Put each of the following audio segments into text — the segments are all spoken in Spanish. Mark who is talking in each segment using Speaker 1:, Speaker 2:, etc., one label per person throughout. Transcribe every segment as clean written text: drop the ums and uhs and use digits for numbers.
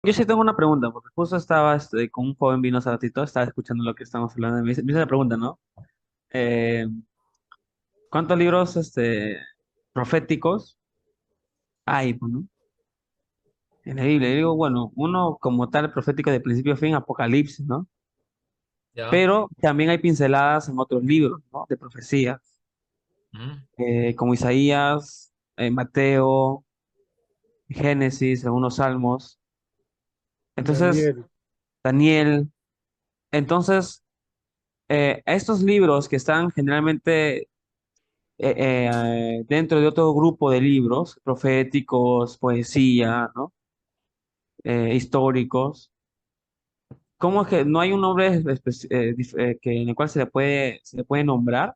Speaker 1: Yo sí tengo una pregunta, porque justo estaba con un joven vino hace ratito, estaba escuchando lo que estamos hablando, y me hizo la pregunta, ¿no? Eh, ¿Cuántos libros proféticos hay, pues, ¿no? En la Biblia? Yo digo, bueno, uno como tal profético de principio a fin, Apocalipsis, ¿no?
Speaker 2: ¿Ya?
Speaker 1: Pero también hay pinceladas en otros libros, ¿no? De profecías,
Speaker 2: Mm.
Speaker 1: como Isaías, Mateo, Génesis, algunos salmos. Entonces,
Speaker 3: Daniel.
Speaker 1: Daniel. Entonces, estos libros que están generalmente dentro de otro grupo de libros, proféticos, poesía, ¿no? Históricos. ¿Cómo es que no hay un nombre en el cual se le puede nombrar?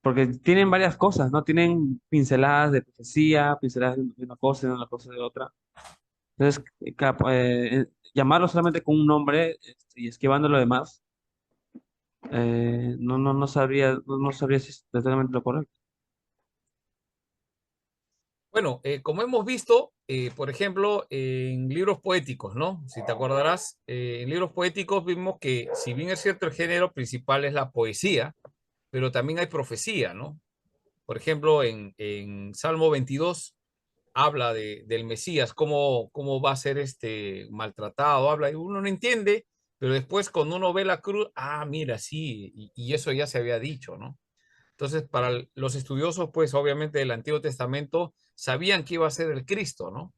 Speaker 1: Porque tienen varias cosas, ¿no? Tienen pinceladas de profecía, pinceladas de una cosa y de una cosa de otra. Entonces, llamarlo solamente con un nombre y esquivando lo demás, no sabría si es totalmente lo correcto.
Speaker 2: Bueno, como hemos visto, por ejemplo, en libros poéticos, ¿no? Si te acordarás, en libros poéticos vimos que si bien es cierto el género principal es la poesía, pero también hay profecía, ¿no? Por ejemplo, en Salmo 22 habla del Mesías, cómo va a ser maltratado, habla y uno no entiende, pero después cuando uno ve la cruz, mira, sí, y eso ya se había dicho, ¿no? Entonces, para los estudiosos, pues obviamente del Antiguo Testamento sabían que iba a ser el Cristo, ¿no?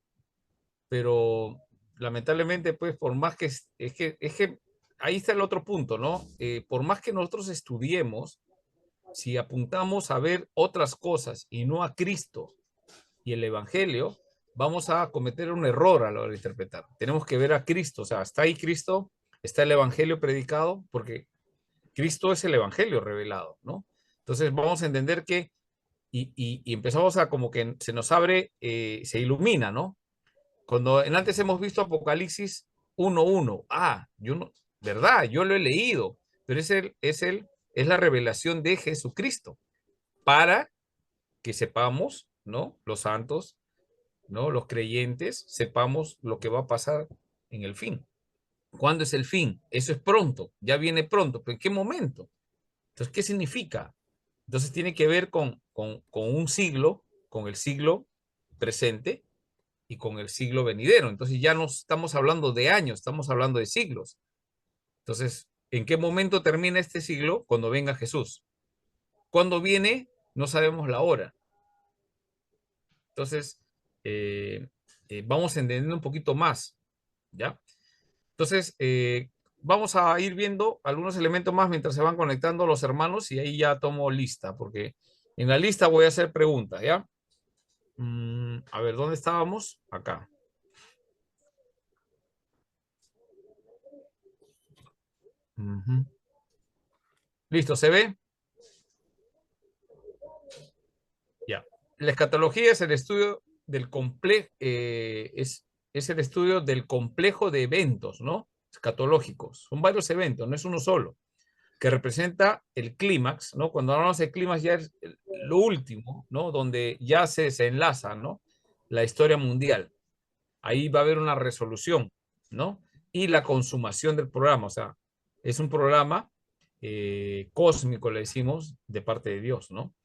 Speaker 2: Pero lamentablemente, pues por más que es que ahí está el otro punto, ¿no? Por más que nosotros estudiemos, si apuntamos a ver otras cosas y no a Cristo y el Evangelio, vamos a cometer un error a la hora de interpretar. Tenemos que ver a Cristo, o sea, está ahí Cristo, está el Evangelio predicado, porque Cristo es el Evangelio revelado, ¿no? Entonces vamos a entender que y empezamos a como que se nos abre, se ilumina, ¿no? Cuando en antes hemos visto Apocalipsis 1:1, yo no, verdad, yo lo he leído, pero es la revelación de Jesucristo para que sepamos, ¿no? Los santos, ¿no? Los creyentes, sepamos lo que va a pasar en el fin. ¿Cuándo es el fin? Eso es pronto, ya viene pronto, pero ¿en qué momento? Entonces, ¿qué significa? Entonces tiene que ver con un siglo, con el siglo presente y con el siglo venidero. Entonces ya no estamos hablando de años, estamos hablando de siglos. Entonces, ¿en qué momento termina este siglo? Cuando venga Jesús. Cuando viene, no sabemos la hora. Entonces, eh, vamos entendiendo un poquito más, ¿ya? Entonces, vamos a ir viendo algunos elementos más mientras se van conectando los hermanos y ahí ya tomo lista, porque en la lista voy a hacer preguntas, ¿ya? A ver, ¿dónde estábamos? Acá. Ujú. ¿Listo? ¿Se ve? Ya. La escatología es el estudio del complejo, es el estudio del complejo de eventos, ¿no? Escatológicos. Son varios eventos, no es uno solo, que representa el clímax, ¿no? Cuando hablamos de clímax ya es lo último, ¿no? Donde ya se enlaza, ¿no? La historia mundial. Ahí va a haber una resolución, ¿no? Y la consumación del programa, o sea, es un programa cósmico, le decimos, de parte de Dios, ¿no?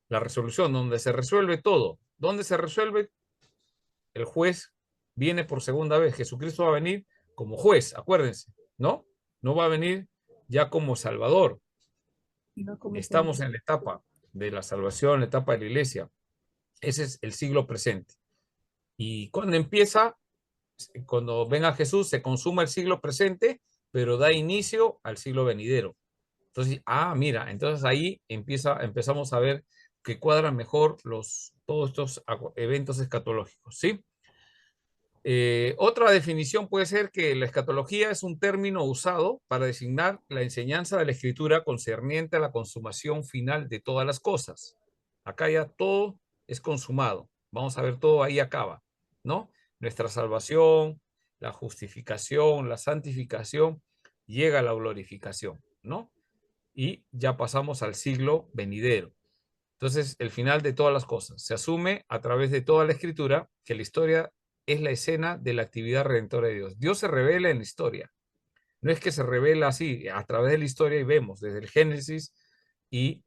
Speaker 2: La resolución, donde se resuelve todo. ¿Dónde se resuelve? El juez viene por segunda vez. Jesucristo va a venir como juez, acuérdense, ¿no? No va a venir ya como Salvador.
Speaker 3: No como
Speaker 2: Estamos
Speaker 3: Salvador.
Speaker 2: en la etapa de la salvación, la etapa de la iglesia. Ese es el siglo presente. Y cuando empieza, cuando venga Jesús, se consuma el siglo presente, pero da inicio al siglo venidero. Entonces, mira, entonces ahí empezamos a ver que cuadran mejor todos estos eventos escatológicos, ¿sí? Otra definición puede ser que la escatología es un término usado para designar la enseñanza de la escritura concerniente a la consumación final de todas las cosas. Acá ya todo es consumado. Vamos a ver, todo ahí acaba, ¿no? Nuestra salvación, la justificación, la santificación, llega a la glorificación, ¿no? Y ya pasamos al siglo venidero. Entonces, el final de todas las cosas. Se asume a través de toda la escritura que la historia es la escena de la actividad redentora de Dios. Dios se revela en la historia. No es que se revela así, a través de la historia y vemos desde el Génesis y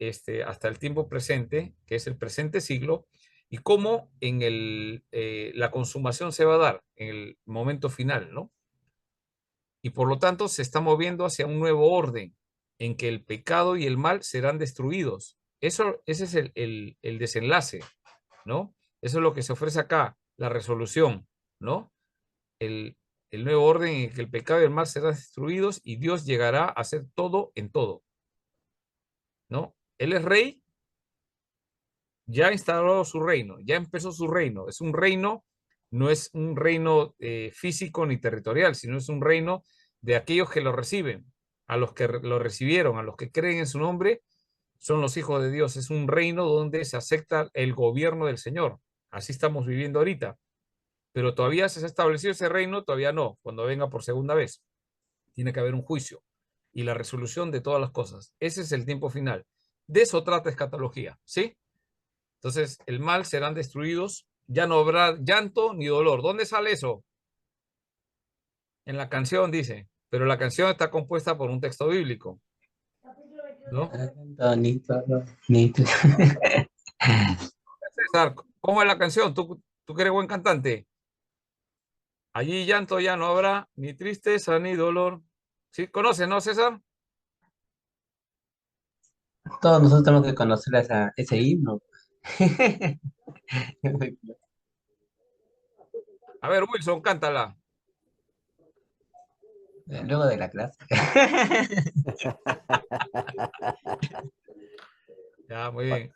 Speaker 2: hasta el tiempo presente, que es el presente siglo, y cómo en la consumación se va a dar en el momento final, ¿no? Y por lo tanto se está moviendo hacia un nuevo orden en que el pecado y el mal serán destruidos. Ese es el desenlace, ¿no? Eso es lo que se ofrece acá, la resolución, ¿no? El, el nuevo orden en que el pecado y el mal serán destruidos y Dios llegará a hacer todo en todo, ¿no? Él es rey, ya instaló su reino, ya empezó su reino. Es un reino, no es un reino físico ni territorial, sino es un reino de aquellos que lo reciben, a los que lo recibieron, a los que creen en su nombre, son los hijos de Dios. Es un reino donde se acepta el gobierno del Señor. Así estamos viviendo ahorita. Pero todavía se ha establecido ese reino, todavía no, cuando venga por segunda vez. Tiene que haber un juicio y la resolución de todas las cosas. Ese es el tiempo final. De eso trata escatología, ¿sí? Entonces, el mal serán destruidos, ya no habrá llanto ni dolor. ¿Dónde sale eso? En la canción dice, pero la canción está compuesta por un texto bíblico, ¿no? César, ¿cómo es la canción? ¿Tú que eres buen cantante? Allí llanto ya no habrá, ni tristeza ni dolor. ¿Sí? ¿Conoces, no, César?
Speaker 3: Todos nosotros tenemos que conocer ese himno.
Speaker 2: A ver, Wilson, cántala.
Speaker 3: Luego de la clase.
Speaker 2: Ya, muy bien.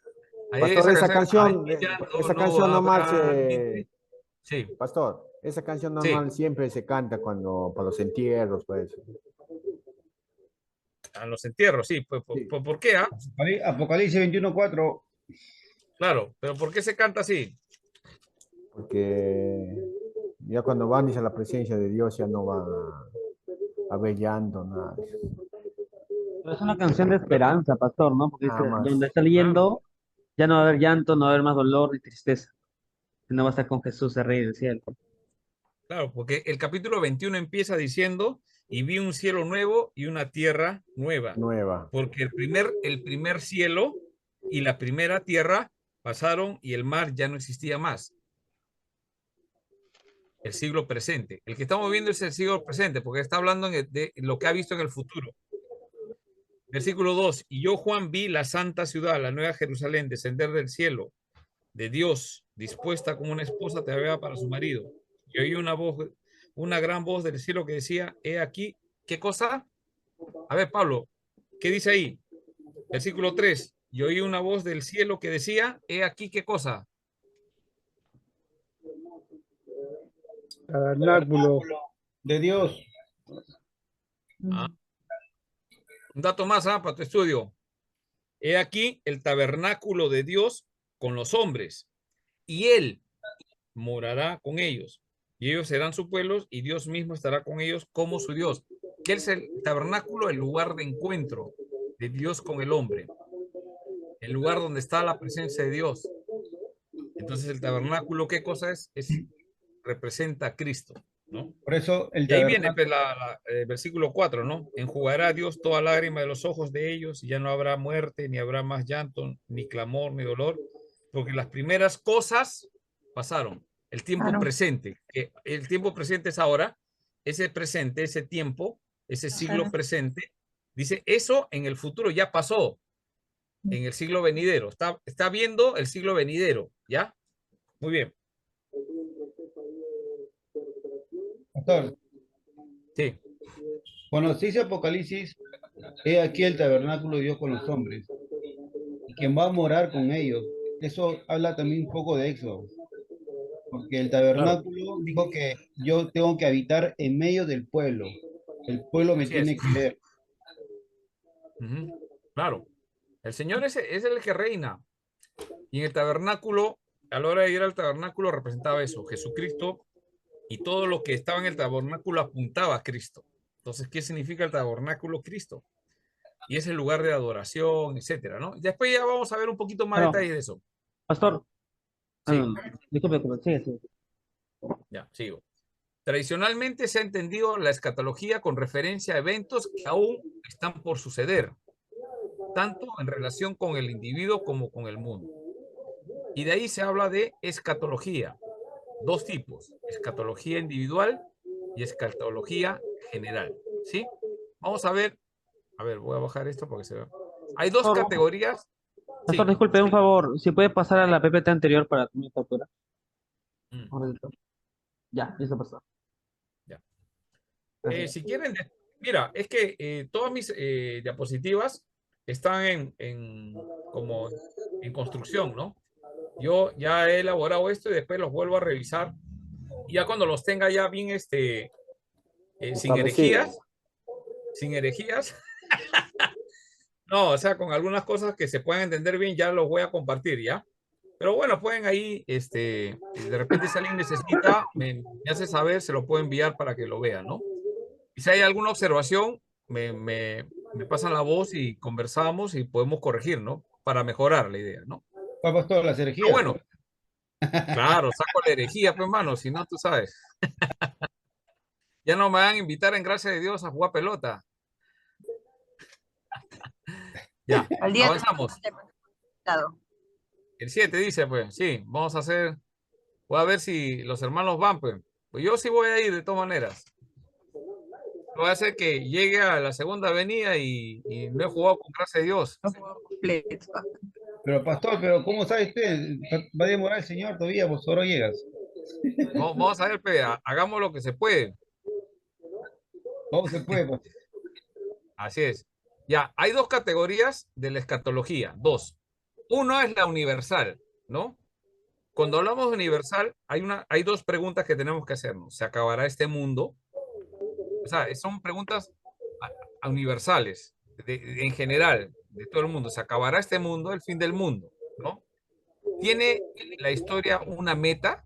Speaker 2: Ahí
Speaker 4: Pastor,
Speaker 2: esa canción, allí llanto
Speaker 4: esa
Speaker 2: no
Speaker 4: canción normal
Speaker 2: habrá, ni sí,
Speaker 4: Pastor, esa canción
Speaker 2: sí,
Speaker 4: normal siempre se canta cuando, para los entierros, pues.
Speaker 2: a los entierros, sí.
Speaker 4: Sí,
Speaker 2: ¿Por qué? Ah?
Speaker 5: Apocalipsis 21:4.
Speaker 2: Claro, pero ¿por qué se canta así?
Speaker 4: porque ya cuando van dice, a la presencia de Dios ya no va a haber llanto, nada.
Speaker 1: Pero es una canción de esperanza, pastor, ¿no? Porque dice,
Speaker 4: Nada más.
Speaker 1: donde está
Speaker 2: Claro,
Speaker 1: leyendo, ya no va a haber llanto, no va a haber más dolor ni tristeza. No va a estar con Jesús, el Rey del cielo.
Speaker 2: claro, porque el capítulo 21 empieza diciendo, y vi un cielo nuevo y una tierra nueva,
Speaker 4: Nueva.
Speaker 2: porque el primer cielo y la primera tierra pasaron y el mar ya no existía más. El siglo presente. El que estamos viendo es el siglo presente, porque está hablando de lo que ha visto en el futuro. Versículo 2. Y yo, Juan, vi la santa ciudad, la nueva Jerusalén, descender del cielo, de Dios, dispuesta como una esposa ataviada para su marido. Y oí una voz, una gran voz del cielo que decía, he aquí, ¿qué cosa? A ver, Pablo, ¿qué dice ahí? Versículo 3. Y oí una voz del cielo que decía, he aquí, ¿qué cosa?
Speaker 5: Tabernáculo de Dios.
Speaker 2: Ah, un dato más para tu estudio. He aquí el tabernáculo de Dios con los hombres, y él morará con ellos, y ellos serán su pueblo, y Dios mismo estará con ellos como su Dios. Que es el tabernáculo, el lugar de encuentro de Dios con el hombre, el lugar donde está la presencia de Dios. Entonces el tabernáculo, ¿qué cosa es? Representa a Cristo, ¿no?
Speaker 5: Por eso el
Speaker 2: Y ahí viene pues,
Speaker 5: tabernáculo.
Speaker 2: el versículo 4, ¿no? Enjugará a Dios toda lágrima de los ojos de ellos, y ya no habrá muerte, ni habrá más llanto, ni clamor, ni dolor, porque las primeras cosas pasaron. El tiempo presente, que el tiempo presente es ahora, ese presente, ese tiempo, ese siglo presente, dice, eso en el futuro ya pasó, en el siglo venidero. Está viendo el siglo venidero, ¿ya? Muy bien.
Speaker 5: Pastor,
Speaker 2: Sí,
Speaker 5: cuando se dice Apocalipsis, he aquí el tabernáculo de Dios con los hombres, y quien va a morar con ellos. Eso habla también un poco de Éxodo, porque el
Speaker 2: claro,
Speaker 5: tabernáculo dijo que yo tengo que habitar en medio del pueblo. El pueblo me
Speaker 2: así es.
Speaker 5: tiene que ver.
Speaker 2: Claro. El Señor es el que reina. Y en el tabernáculo, a la hora de ir al tabernáculo, representaba eso, Jesucristo, y todo lo que estaba en el tabernáculo apuntaba a Cristo. Entonces, ¿qué significa el tabernáculo? Cristo. Y es el lugar de adoración, etcétera, ¿no? Después ya vamos a ver un poquito más
Speaker 1: Bueno,
Speaker 2: detalles de eso.
Speaker 1: pastor,
Speaker 2: Sí.
Speaker 1: disculpe, sigue, sigue.
Speaker 2: Ya, sigo. Tradicionalmente se ha entendido la escatología con referencia a eventos que aún están por suceder, tanto en relación con el individuo como con el mundo. Y de ahí se habla de escatología. Dos tipos, escatología individual y escatología general. ¿Sí? Vamos a ver, voy a bajar esto porque se ve. Hay dos
Speaker 1: Pastor,
Speaker 2: categorías.
Speaker 1: pastor,
Speaker 2: Sí.
Speaker 1: disculpe, un favor, si puede pasar a la PPT anterior para tomar captura.
Speaker 2: Mm,
Speaker 1: Un momentito. Ya, listo, pastor.
Speaker 2: ya.
Speaker 1: Gracias.
Speaker 2: Si quieren, mira, es que todas mis diapositivas están como en construcción, ¿no? Yo ya he elaborado esto y después los vuelvo a revisar. Y ya cuando los tenga ya bien,
Speaker 4: Establecido.
Speaker 2: sin herejías, no, o sea, con algunas cosas que se puedan entender bien, ya los voy a compartir, ¿ya? Pero bueno, pueden ahí, de repente si alguien necesita, me hace saber, se lo puedo enviar para que lo vean, ¿no? Y si hay alguna observación, me pasan la voz y conversamos y podemos corregir, ¿no? Para mejorar la idea, ¿no?
Speaker 5: ¿Cuál, pastor? Las
Speaker 2: Pero
Speaker 5: herejías.
Speaker 2: bueno, claro, saco la herejía, pues, hermano, si no, tú sabes. Ya no me van a invitar en gracia de Dios a jugar pelota. Ya,
Speaker 6: Al día
Speaker 2: avanzamos. El 7 dice, pues, sí, vamos a hacer, voy a ver si los hermanos van, pues. Pues yo sí voy a ir de todas maneras. Voy a hacer que llegue a la segunda avenida y no he jugado con gracia de Dios.
Speaker 6: completo.
Speaker 5: Pero, pastor, pero ¿cómo sabe usted? Va a demorar el Señor todavía, vos ahora llegas.
Speaker 2: Vamos a ver, pues, hagamos lo que se puede.
Speaker 5: ¿Cómo se puede, pastor?
Speaker 2: Así es. Ya, hay dos categorías de la escatología, dos. Uno es la universal, ¿no? Cuando hablamos de universal, hay dos preguntas que tenemos que hacernos. ¿Se acabará este mundo? O sea, son preguntas universales, en general, de todo el mundo. ¿Se acabará este mundo, el fin del mundo? ¿No? ¿Tiene la historia una meta?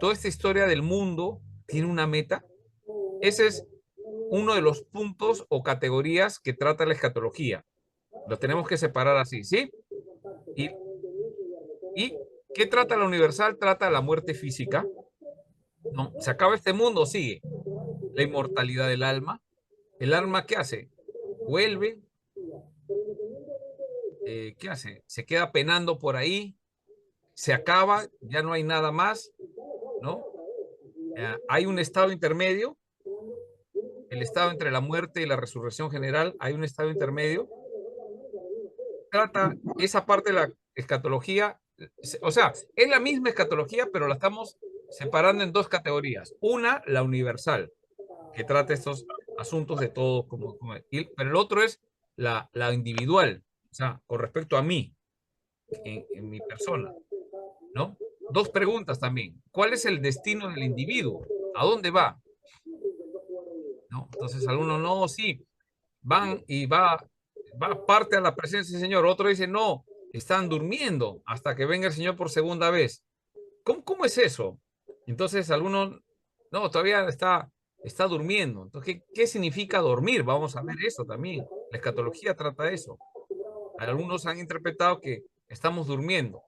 Speaker 2: ¿Toda esta historia del mundo tiene una meta? Ese es uno de los puntos o categorías que trata la escatología. Lo tenemos que separar así, ¿sí? ¿Y, y qué trata la universal? Trata la muerte física. ¿No? ¿Se acaba este mundo? Sigue. La inmortalidad del alma. ¿El alma qué hace? Vuelve. ¿Qué hace? Se queda penando por ahí. Se acaba. Ya no hay nada más. ¿No? Hay un estado intermedio. El estado entre la muerte y la resurrección general. Hay un estado intermedio. Trata esa parte de la escatología. O sea, es la misma escatología, pero la estamos separando en dos categorías. Una, la universal, que trata estos asuntos de todo, pero el otro es la individual, o sea, con respecto a mí, en mi persona, ¿no? Dos preguntas también. ¿Cuál es el destino del individuo? ¿A dónde va? ¿No? Entonces, algunos no, sí, van y va parte a la presencia del Señor. Otro dice, no, están durmiendo hasta que venga el Señor por segunda vez. ¿Cómo es eso? Entonces, algunos, no, todavía está durmiendo. Entonces, ¿qué significa dormir? Vamos a ver eso también. La escatología trata eso. Algunos han interpretado que estamos durmiendo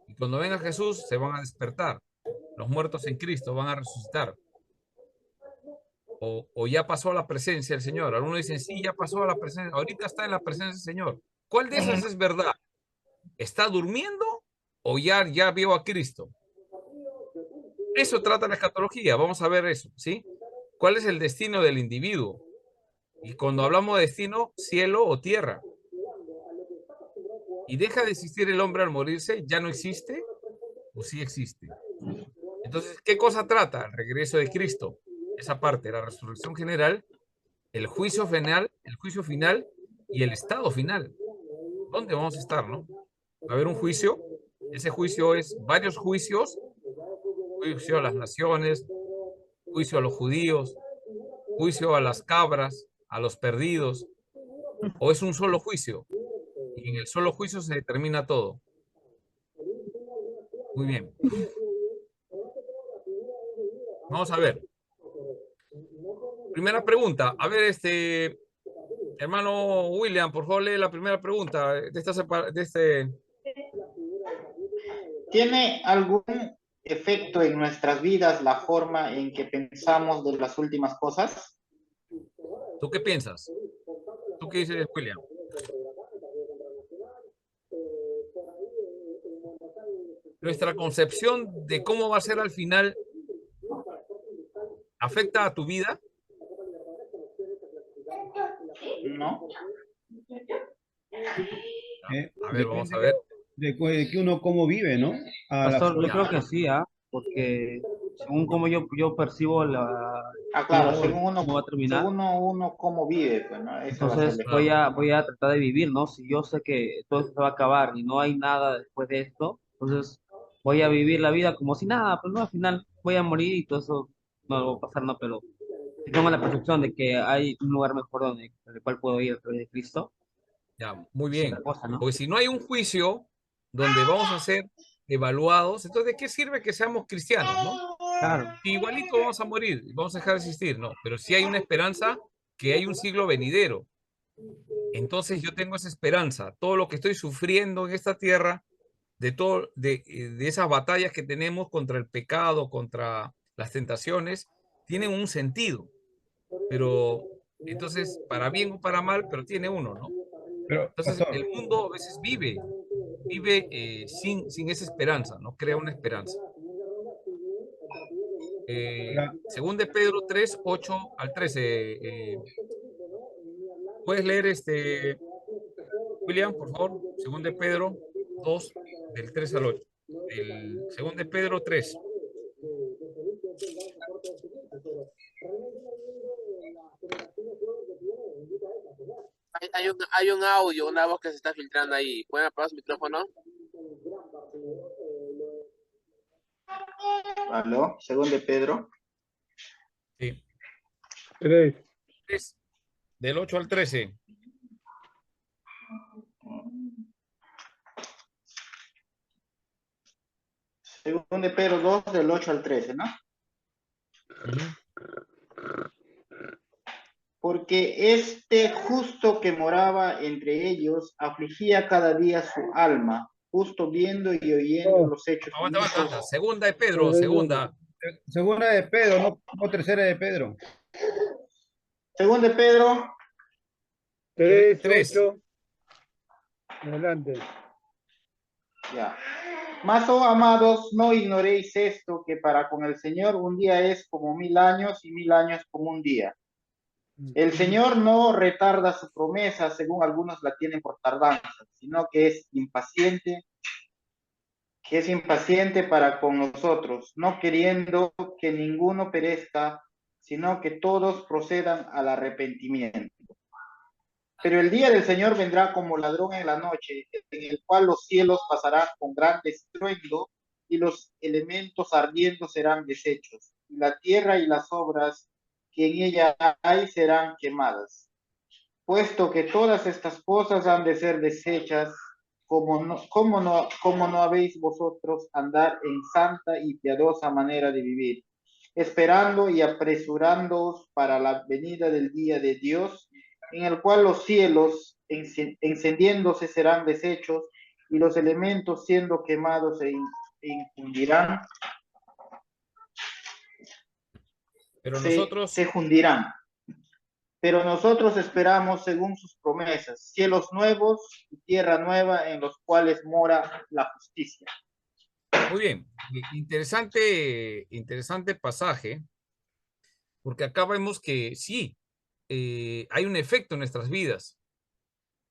Speaker 2: y cuando venga Jesús se van a despertar. Los muertos en Cristo van a resucitar. O ya pasó a la presencia del Señor. Algunos dicen, sí, ya pasó a la presencia. Ahorita está en la presencia del Señor. ¿Cuál de esas es verdad? ¿Está durmiendo o ya vio a Cristo? Eso trata la escatología. Vamos a ver eso, ¿sí? ¿Cuál es el destino del individuo? Y cuando hablamos de destino, cielo o tierra. ¿Y deja de existir el hombre al morirse? ¿Ya no existe o sí existe? Entonces, ¿qué cosa trata? El regreso de Cristo. Esa parte, la resurrección general, el juicio final y el estado final. ¿Dónde vamos a estar, no? Va a haber un juicio. Ese juicio es varios juicios. Juicio a las naciones, juicio a los judíos, juicio a las cabras, a los perdidos. ¿O es un solo juicio? Y en el solo juicio se determina todo. Muy bien. Vamos a ver. Primera pregunta. A ver, hermano William, por favor, lee la primera pregunta de
Speaker 7: ¿Tiene algún
Speaker 6: efecto en nuestras vidas la forma en que pensamos de las últimas cosas?
Speaker 2: ¿Tú qué piensas? ¿Tú qué dices, William? Nuestra concepción de cómo va a ser al final afecta a tu vida.
Speaker 6: ¿No?
Speaker 2: A ver, vamos
Speaker 5: Depende
Speaker 2: a ver.
Speaker 5: de que uno cómo vive, ¿no? A la
Speaker 1: Pastor, yo
Speaker 5: forma.
Speaker 1: creo que sí, ¿ah? Porque según como yo percibo
Speaker 6: Claro,
Speaker 1: cómo va a terminar,
Speaker 6: uno cómo vive, pues, ¿no? Eso va a ser
Speaker 1: entonces
Speaker 6: la
Speaker 2: Claro.
Speaker 1: voy a tratar de vivir, ¿no? Si yo sé que todo esto se va a acabar y no hay nada después de esto, entonces voy a vivir la vida como si nada, pues no, al final voy a morir y todo eso no va a pasar, no, pero si tengo la percepción de que hay un lugar mejor donde, al cual puedo ir a través de Cristo,
Speaker 2: Ya, muy
Speaker 1: es otra
Speaker 2: bien.
Speaker 1: cosa, ¿no?
Speaker 2: Porque si no hay un juicio donde vamos a ser evaluados, entonces ¿de qué sirve que seamos cristianos, no?
Speaker 1: Claro,
Speaker 2: Igualito vamos a morir, vamos a dejar de existir, ¿no? Pero sí hay una esperanza que hay un siglo venidero. Entonces yo tengo esa esperanza. Todo lo que estoy sufriendo en esta tierra, de esas batallas que tenemos contra el pecado, contra las tentaciones, tienen un sentido. Pero entonces, para bien o para mal, pero tiene uno, ¿no?
Speaker 5: Pero,
Speaker 2: Entonces,
Speaker 5: pastor,
Speaker 2: el mundo a veces vive sin esa esperanza, no crea una esperanza.
Speaker 5: la-
Speaker 2: Según de Pedro 3 8 al 13. ¿Puedes leer William, por favor? Según de Pedro 2 del 3 al 8. Según de Pedro 3.
Speaker 7: Hay un audio, una voz que se está filtrando ahí. ¿Pueden apagar su micrófono?
Speaker 6: ¿Aló? Según de Pedro.
Speaker 2: Sí.
Speaker 4: 3.
Speaker 2: 3, del 8 al 13.
Speaker 6: Según de Pedro 2, del 8 al 13, ¿no?
Speaker 2: Ujú.
Speaker 6: Porque este justo que moraba entre ellos afligía cada día su alma, justo viendo y oyendo
Speaker 4: Oh,
Speaker 6: los hechos
Speaker 2: Aguanta, aguanta, aguanta.
Speaker 6: inicuos.
Speaker 2: Segunda de Pedro, segunda.
Speaker 5: segunda de Pedro, no tercera de Pedro.
Speaker 6: Según de Pedro,
Speaker 4: 3,
Speaker 2: 3.
Speaker 4: 8. Adelante.
Speaker 6: ya. Mas, oh amados, no ignoréis esto, que para con el Señor un día es como 1000 años y 1000 años como un día. El Señor no retarda su promesa, según algunos la tienen por tardanza, sino que es impaciente para con nosotros, no queriendo que ninguno perezca, sino que todos procedan al arrepentimiento. Pero el día del Señor vendrá como ladrón en la noche, en el cual los cielos pasarán con gran estruendo y los elementos ardiendo serán deshechos, y la tierra y las obras que en ella hay serán quemadas. Puesto que todas estas cosas han de ser deshechas, ¿cómo no habéis vosotros andar en santa y piadosa manera de vivir, esperando y apresurándoos para la venida del día de Dios, en el cual los cielos encendiéndose serán deshechos y los elementos siendo quemados infundirán,
Speaker 2: Pero nosotros,
Speaker 6: se fundirán? Pero nosotros esperamos según sus promesas, cielos nuevos y tierra nueva en los cuales mora la justicia.
Speaker 2: muy bien. Interesante pasaje, porque acá vemos que sí, hay un efecto en nuestras vidas,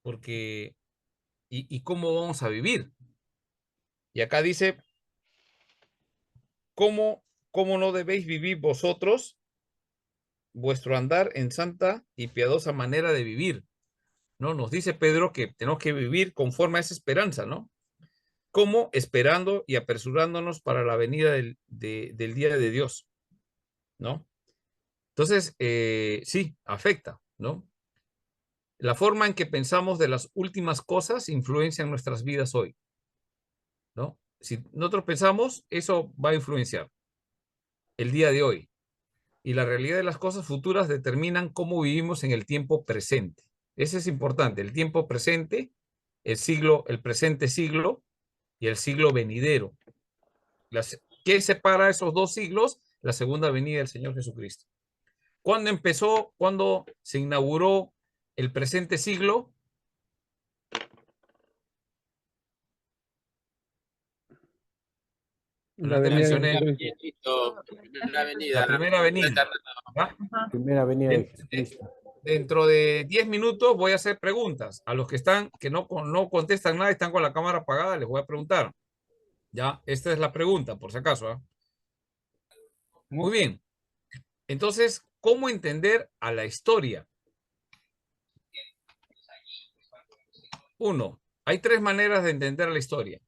Speaker 2: porque, y cómo vamos a vivir. Y acá dice, ¿cómo no debéis vivir vosotros vuestro andar en santa y piadosa manera de vivir? ¿No? Nos dice Pedro que tenemos que vivir conforme a esa esperanza, ¿no? Como esperando y apresurándonos para la venida del día de Dios, ¿no? Entonces, sí, afecta, ¿no? La forma en que pensamos de las últimas cosas influencia en nuestras vidas hoy, ¿no? Si nosotros pensamos, eso va a influenciar el día de hoy. Y la realidad de las cosas futuras determinan cómo vivimos en el tiempo presente. Eso es importante, el tiempo presente, el presente siglo y el siglo venidero. ¿Qué separa esos dos siglos? La segunda venida del Señor Jesucristo. ¿Cuándo empezó? ¿Cuándo se inauguró el presente siglo?
Speaker 8: La
Speaker 2: No te
Speaker 8: venida de
Speaker 2: mencioné.
Speaker 8: Jesucristo.
Speaker 7: Primera avenida.
Speaker 2: La primera venida. ¿Va?
Speaker 4: Primera venida de
Speaker 2: Den-
Speaker 4: Jesucristo.
Speaker 2: Dentro de 10 minutos voy a hacer preguntas. A los que están, que no contestan nada, están con la cámara apagada, les voy a preguntar. Ya, esta es la pregunta, por si acaso. ¿Ah? Muy bien. Entonces, ¿cómo entender a la historia? Uno, hay tres maneras de entender la historia.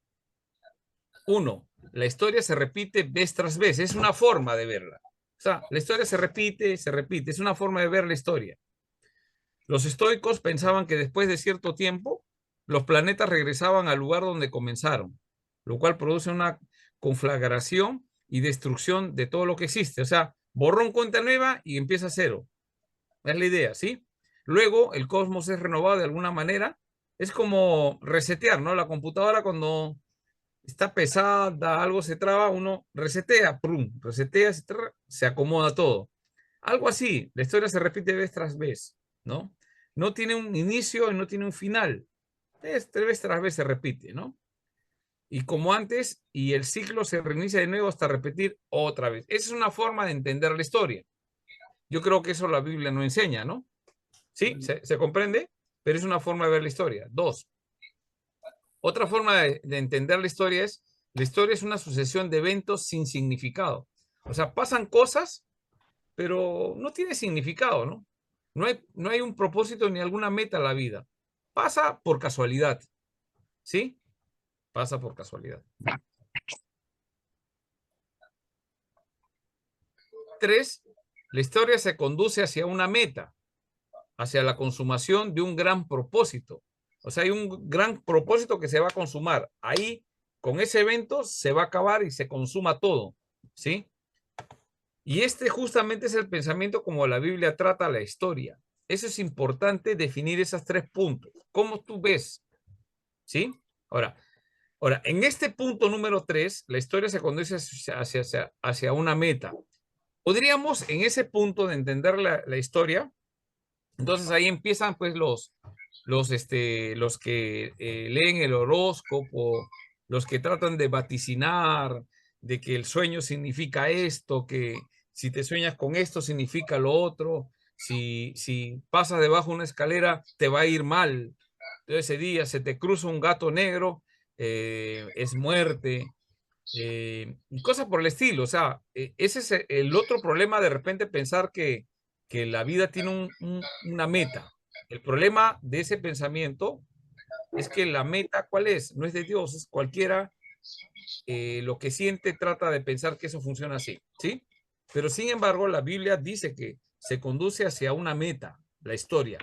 Speaker 2: Uno, la historia se repite vez tras vez, es una forma de verla. O sea, la historia se repite, es una forma de ver la historia. Los estoicos pensaban que después de cierto tiempo, los planetas regresaban al lugar donde comenzaron, lo cual produce una conflagración y destrucción de todo lo que existe. O sea, borrón cuenta nueva y empieza cero. Es la idea, ¿sí? Luego el cosmos es renovado de alguna manera. Es como resetear, ¿no? La computadora cuando está pesada, algo se traba, uno resetea, prum, resetea, se acomoda todo. Algo así, la historia se repite vez tras vez, ¿no? No tiene un inicio y no tiene un final. Vez tras vez se repite, ¿no? Y como antes, y el ciclo se reinicia de nuevo hasta repetir otra vez. Esa es una forma de entender la historia. Yo creo que eso la Biblia no enseña, ¿no? Sí, se comprende, pero es una forma de ver la historia. Dos, otra forma de entender la historia es una sucesión de eventos sin significado. O sea, pasan cosas, pero no tiene significado, ¿no? No hay un propósito ni alguna meta en la vida. Pasa por casualidad, ¿sí? Pasa por casualidad. Tres, la historia se conduce hacia una meta, hacia la consumación de un gran propósito. O sea, hay un gran propósito que se va a consumar. Ahí, con ese evento, se va a acabar y se consuma todo, ¿sí? Y este justamente es el pensamiento como la Biblia trata la historia. Eso es importante definir esos tres puntos. ¿Cómo tú ves? ¿Sí? Ahora, en este punto número 3, la historia se conduce hacia una meta. Podríamos, en ese punto de entender la historia, entonces ahí empiezan pues los que leen el horóscopo, los que tratan de vaticinar, de que el sueño significa esto, que si te sueñas con esto significa lo otro, si pasas debajo de una escalera te va a ir mal, ese día se te cruza un gato negro, es muerte, y cosas por el estilo. O sea, ese es el otro problema de repente pensar que la vida tiene una meta. El problema de ese pensamiento es que la meta, ¿cuál es? No es de Dios, es cualquiera lo que siente trata de pensar que eso funciona así, ¿sí? Pero sin embargo, la Biblia dice que se conduce hacia una meta, la historia.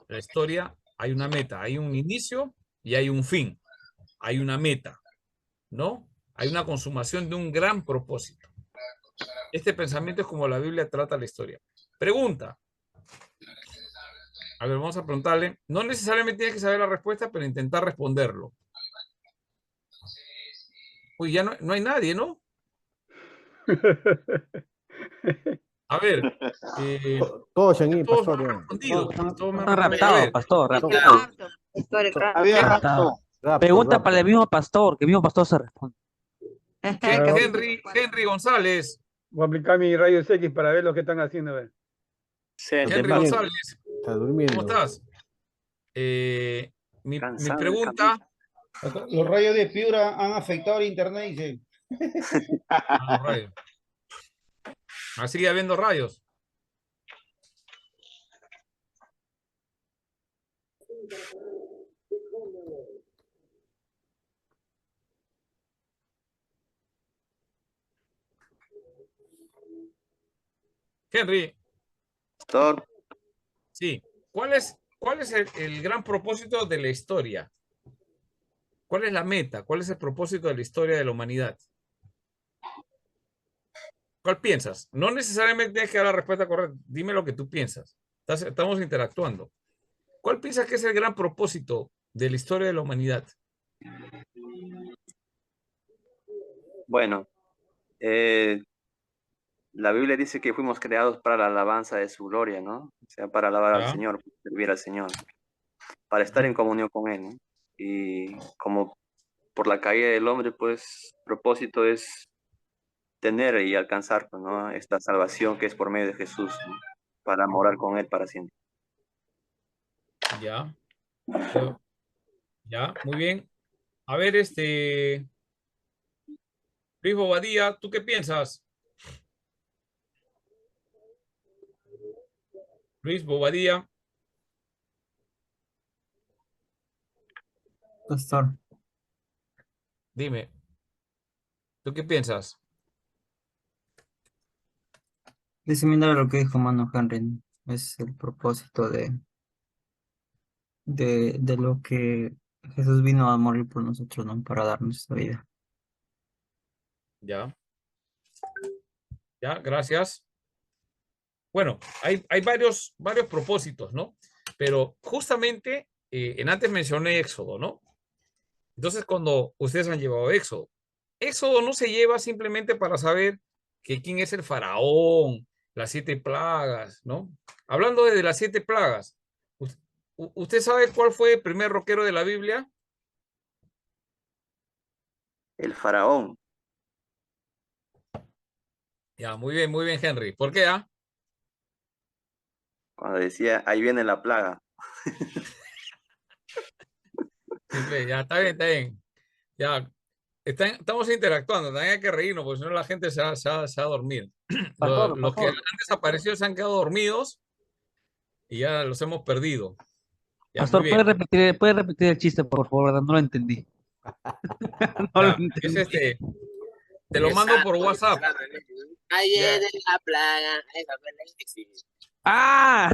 Speaker 2: La historia hay una meta, hay un inicio y hay un fin, hay una meta, ¿no? Hay una consumación de un gran propósito. Este pensamiento es como la Biblia trata la historia. Pregunta. A ver, vamos a preguntarle. No necesariamente tienes que saber la respuesta, pero intentar responderlo. Uy, ya no hay nadie, ¿no? A ver.
Speaker 4: Todos han ido,
Speaker 2: Todos
Speaker 4: pastor.
Speaker 2: me han
Speaker 4: Ya.
Speaker 2: respondido. Todos me han
Speaker 1: Está
Speaker 2: respondido. A
Speaker 1: raptado,
Speaker 2: ver.
Speaker 1: pastor,
Speaker 6: Había
Speaker 1: raptado.
Speaker 6: había rapto.
Speaker 1: Pregunta para el mismo pastor, que el mismo pastor se responde.
Speaker 2: Henry González.
Speaker 8: Voy a aplicar mi rayos X para ver lo que están haciendo. A ver.
Speaker 2: Henry González.
Speaker 4: Está durmiendo.
Speaker 2: ¿Cómo estás? Mi pregunta.
Speaker 5: Los rayos de Piura han afectado el internet, dice.
Speaker 2: Los rayos. Sigue habiendo rayos. Henry.
Speaker 9: Pastor,
Speaker 2: Sí. ¿Cuál es el gran propósito de la historia? ¿Cuál es la meta? ¿Cuál es el propósito de la historia de la humanidad? ¿Cuál piensas? No necesariamente tienes que dar la respuesta correcta. Dime lo que tú piensas. Estamos interactuando. ¿Cuál piensas que es el gran propósito de la historia de la humanidad?
Speaker 9: bueno, Eh, la Biblia dice que fuimos creados para la alabanza de su gloria, ¿no? O sea, para alabar al
Speaker 2: Ya.
Speaker 9: Señor, para servir al Señor, para estar en comunión con Él, ¿no? Y como por la caída del hombre, pues, propósito es tener y alcanzar, pues, ¿no? Esta salvación que es por medio de Jesús, ¿no? Para morar con Él para siempre.
Speaker 2: Ya. Ya, muy bien. A ver, Luis Bobadilla, ¿tú qué piensas? Luis Bobadilla,
Speaker 10: Pastor,
Speaker 2: dime, ¿tú qué piensas?
Speaker 10: es similar a lo que dijo Mano Henry, ¿no? Es el propósito de lo que Jesús vino a morir por nosotros, ¿no? Para darnos esta vida.
Speaker 2: Ya, ya, gracias. Bueno, hay varios propósitos, ¿no? Pero justamente en antes mencioné Éxodo, ¿no? Entonces, cuando ustedes han llevado Éxodo, Éxodo no se lleva simplemente para saber que quién es el faraón, las 7 plagas, ¿no? Hablando de las 7 plagas, ¿usted sabe cuál fue el primer roquero de la Biblia?
Speaker 9: El faraón,
Speaker 2: Ya, muy bien, Henry. ¿Por qué, ah?
Speaker 9: cuando decía, ahí viene la plaga.
Speaker 2: Sí, pues, ya, está bien, está bien. Ya, estamos interactuando, también hay que reírnos, porque si no la gente se va a dormir.
Speaker 1: Pastor,
Speaker 2: Los que han
Speaker 1: pastor.
Speaker 2: desaparecido se han quedado dormidos y ya los hemos perdido. Ya, muy
Speaker 1: Pastor,
Speaker 2: bien.
Speaker 1: puede repetir el chiste, por favor? ¿Verdad? No lo entendí. No lo
Speaker 2: Ya, es
Speaker 1: entendí.
Speaker 2: te lo mando por WhatsApp.
Speaker 7: Ayer
Speaker 2: Ya.
Speaker 7: de la plaga, esa fue la elección.
Speaker 1: ¡Ah!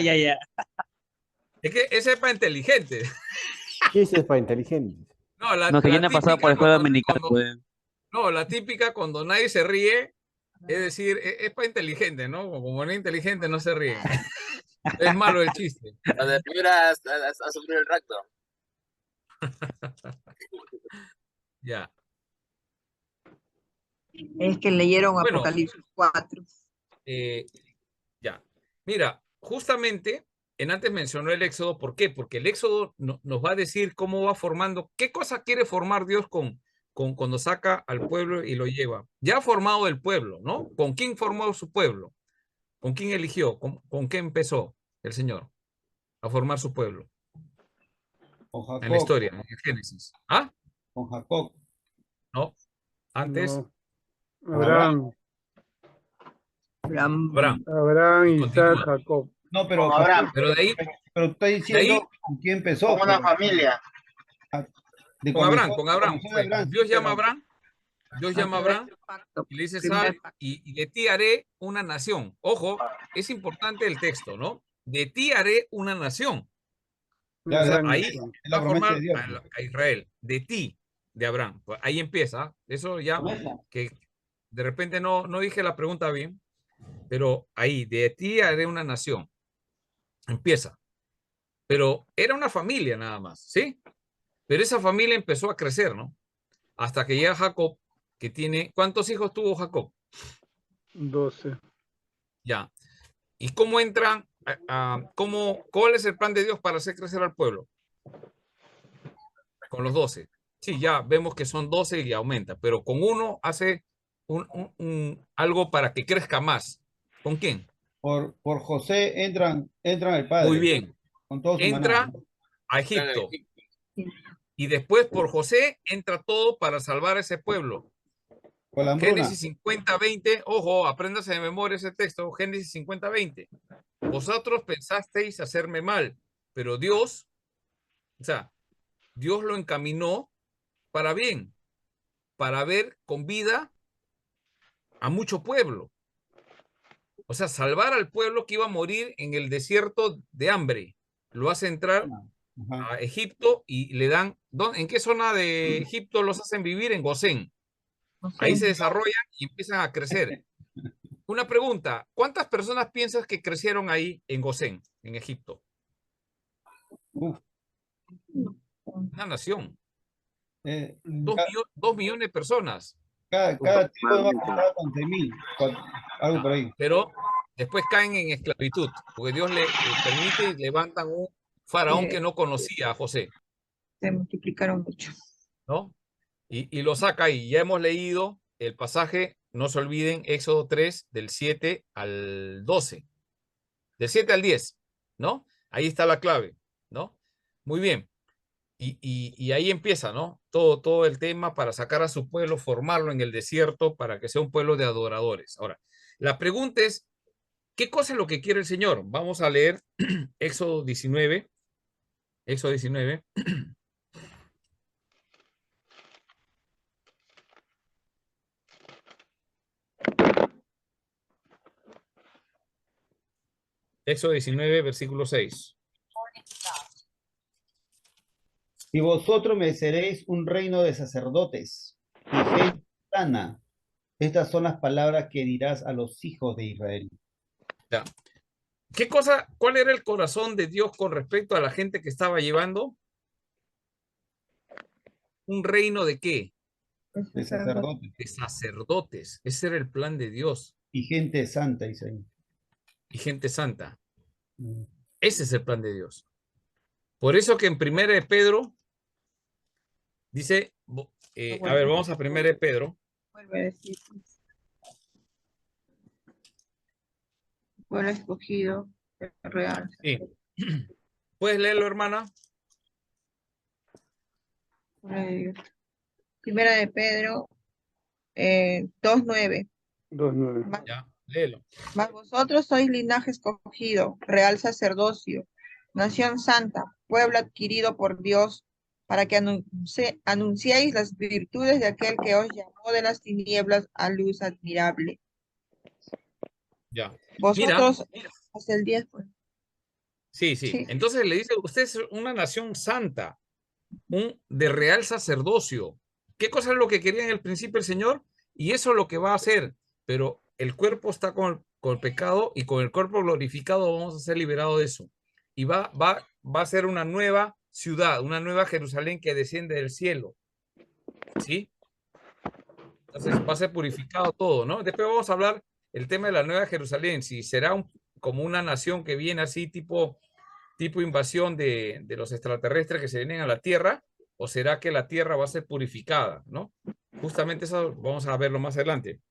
Speaker 1: Ya, ya.
Speaker 2: Es que ese es para inteligente.
Speaker 4: Chistes para inteligentes.
Speaker 2: No,
Speaker 1: No, que yo no he pasado por la escuela dominical, pues.
Speaker 2: no, la típica cuando nadie se ríe, es decir, es para inteligente, ¿no? Como no es inteligente, no se ríe. Es malo el chiste.
Speaker 7: Cuando el primero a sufrir el rapto.
Speaker 2: Ya.
Speaker 11: Es que leyeron
Speaker 2: Bueno,
Speaker 11: Apocalipsis 4.
Speaker 2: Ya. Mira, justamente en antes mencionó el Éxodo. ¿Por qué? Porque el Éxodo nos va a decir cómo va formando, qué cosa quiere formar Dios con cuando saca al pueblo y lo lleva. Ya ha formado el pueblo, ¿no? ¿Con quién formó su pueblo? ¿Con quién eligió? ¿Con qué empezó el Señor a formar su pueblo?
Speaker 5: Con
Speaker 2: En la
Speaker 5: Jacob,
Speaker 2: historia, en el Génesis. ¿Ah?
Speaker 5: con Jacob,
Speaker 2: No. Antes,
Speaker 8: No.
Speaker 5: con
Speaker 8: Abraham,
Speaker 2: Abraham.
Speaker 8: Abraham,
Speaker 2: Y
Speaker 8: Isaac,
Speaker 2: continúa.
Speaker 8: Jacob.
Speaker 5: No, pero
Speaker 6: Con Abraham,
Speaker 2: Pero de ahí,
Speaker 5: pero está
Speaker 2: de ahí,
Speaker 5: diciendo con quién empezó.
Speaker 6: con una
Speaker 5: Pero
Speaker 6: familia.
Speaker 5: de
Speaker 2: con Abraham, con Abraham.
Speaker 5: comenzó de Abraham, sí,
Speaker 2: Dios llama a
Speaker 5: pero
Speaker 2: Abraham, Dios llama a Abraham y le dice, sal y de ti haré una nación. Ojo, es importante el texto, ¿no? De ti haré una nación.
Speaker 5: ya,
Speaker 2: O sea,
Speaker 5: ya,
Speaker 2: ahí
Speaker 5: es
Speaker 2: va
Speaker 5: la
Speaker 2: a
Speaker 5: promesa
Speaker 2: formar
Speaker 5: de Dios.
Speaker 2: a Israel, de ti, de Abraham. Pues ahí empieza. Eso ya, que de repente no dije la pregunta bien, pero ahí, de ti haré una nación. Empieza. Pero era una familia nada más, ¿sí? Pero esa familia empezó a crecer, ¿no? Hasta que llega Jacob, que tiene, ¿cuántos hijos tuvo Jacob?
Speaker 8: 12.
Speaker 2: Ya. ¿Y cómo entran? ¿Cuál es el plan de Dios para hacer crecer al pueblo? Con los 12. Sí, ya vemos que son 12 y aumenta, pero con uno hace algo para que crezca más. ¿Con quién?
Speaker 5: Por José entran el padre.
Speaker 2: Muy bien.
Speaker 5: Con todo su
Speaker 2: Entra
Speaker 5: maná.
Speaker 2: a Egipto. Y después por José entra todo para salvar a ese pueblo.
Speaker 5: Con la hambruna.
Speaker 2: Génesis 50:20, ojo, apréndase de memoria ese texto, Génesis 50:20. Vosotros pensasteis hacerme mal, pero Dios, o sea, Dios lo encaminó para bien, para ver con vida a mucho pueblo. O sea, salvar al pueblo que iba a morir en el desierto de hambre. Lo hace entrar a Egipto y le dan, ¿en qué zona de Egipto los hacen vivir? En Gosén. Ahí se desarrollan y empiezan a crecer. Una pregunta, ¿cuántas personas piensas que crecieron ahí en Gosén, en Egipto? Una nación. 2 millones de personas.
Speaker 5: Cada tribu va
Speaker 9: Aproximadamente.
Speaker 5: a con 6.000, algo por ahí.
Speaker 2: Pero después caen en esclavitud, porque Dios le permite y levantan un faraón que no conocía a José,
Speaker 11: Se multiplicaron mucho.
Speaker 2: ¿no? Y lo saca y ya hemos leído el pasaje, no se olviden, Éxodo 3, del 7 al 12, del 7 al 10, ¿no? Ahí está la clave, ¿no? Muy bien. Y ahí empieza, ¿no? Todo el tema para sacar a su pueblo, formarlo en el desierto para que sea un pueblo de adoradores. Ahora, la pregunta es, ¿qué cosa es lo que quiere el Señor? Vamos a leer Éxodo 19. Éxodo 19. Éxodo 19, versículo 6.
Speaker 5: Y vosotros me seréis un reino de sacerdotes y gente sana. Estas son las palabras que dirás a los hijos de Israel.
Speaker 2: Ya. ¿Qué cosa, cuál era el corazón de Dios con respecto a la gente que estaba llevando? ¿Un reino de qué?
Speaker 5: De sacerdotes
Speaker 2: De sacerdotes. Ese era el plan de Dios.
Speaker 5: y gente santa, dice ahí.
Speaker 2: Y gente santa.
Speaker 5: Mm.
Speaker 2: Ese es el plan de Dios. Por eso que en 1 de Pedro dice, a ver, vamos a 1 de Pedro.
Speaker 11: Vuelve a decir. Pueblo escogido, real.
Speaker 2: Sí. ¿Puedes leerlo, hermana?
Speaker 11: Primera de Pedro 2:9.
Speaker 8: 2:9.
Speaker 2: Ya, léelo.
Speaker 11: Mas vosotros sois linaje escogido, real sacerdocio, nación santa, pueblo adquirido por Dios, para que anunciéis las virtudes de aquel que os llamó de las tinieblas a luz admirable.
Speaker 2: Ya.
Speaker 11: Vosotros,
Speaker 2: Mira.
Speaker 11: hasta el 10, pues.
Speaker 2: Sí.
Speaker 11: Sí.
Speaker 2: Entonces le dice, usted es una nación santa, de real sacerdocio. ¿Qué cosa es lo que quería en el principio el Señor? Y eso es lo que va a hacer. Pero el cuerpo está con el pecado y con el cuerpo glorificado vamos a ser liberados de eso. Y va a ser una nueva ciudad, una nueva Jerusalén que desciende del cielo. ¿Sí? Entonces va a ser purificado todo, ¿no? Después vamos a hablar el tema de la nueva Jerusalén, si será como una nación que viene así tipo invasión de los extraterrestres que se vienen a la Tierra, o será que la Tierra va a ser purificada, ¿no? Justamente eso vamos a verlo más adelante.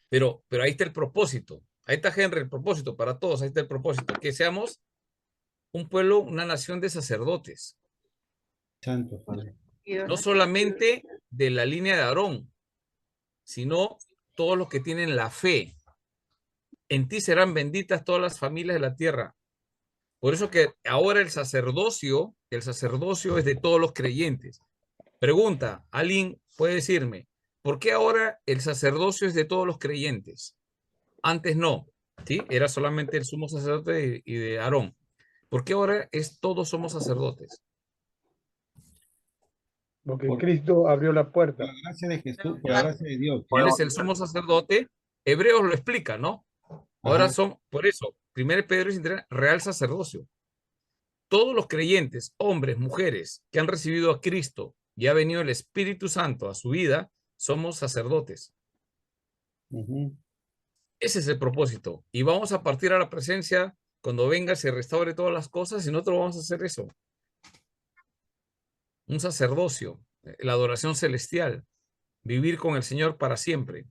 Speaker 2: Pero ahí está el propósito. Ahí está, Henry, el propósito para todos. Ahí está el propósito. Que seamos un pueblo, una nación de sacerdotes.
Speaker 5: Santo, Padre.
Speaker 2: No solamente de la línea de Aarón, sino todos los que tienen la fe. En ti serán benditas todas las familias de la tierra. Por eso que ahora el sacerdocio es de todos los creyentes. Pregunta, ¿alguien puede decirme, por qué ahora el sacerdocio es de todos los creyentes? Antes no, ¿sí? Era solamente el sumo sacerdote y de Aarón. ¿Por qué ahora todos somos sacerdotes?
Speaker 8: Porque
Speaker 5: Por
Speaker 8: Cristo abrió la puerta.
Speaker 5: la gracia de Jesús, por la gracia de Dios.
Speaker 2: Él es el sumo sacerdote. Hebreos lo explica, ¿no? Ahora
Speaker 5: Ajá.
Speaker 2: son, por eso, 1 Pedro es real sacerdocio. Todos los creyentes, hombres, mujeres, que han recibido a Cristo y ha venido el Espíritu Santo a su vida, somos sacerdotes.
Speaker 5: Ujú.
Speaker 2: Ese es el propósito. Y vamos a partir a la presencia cuando venga, se restaure todas las cosas y nosotros vamos a hacer eso. Un sacerdocio, la adoración celestial, vivir con el Señor para siempre.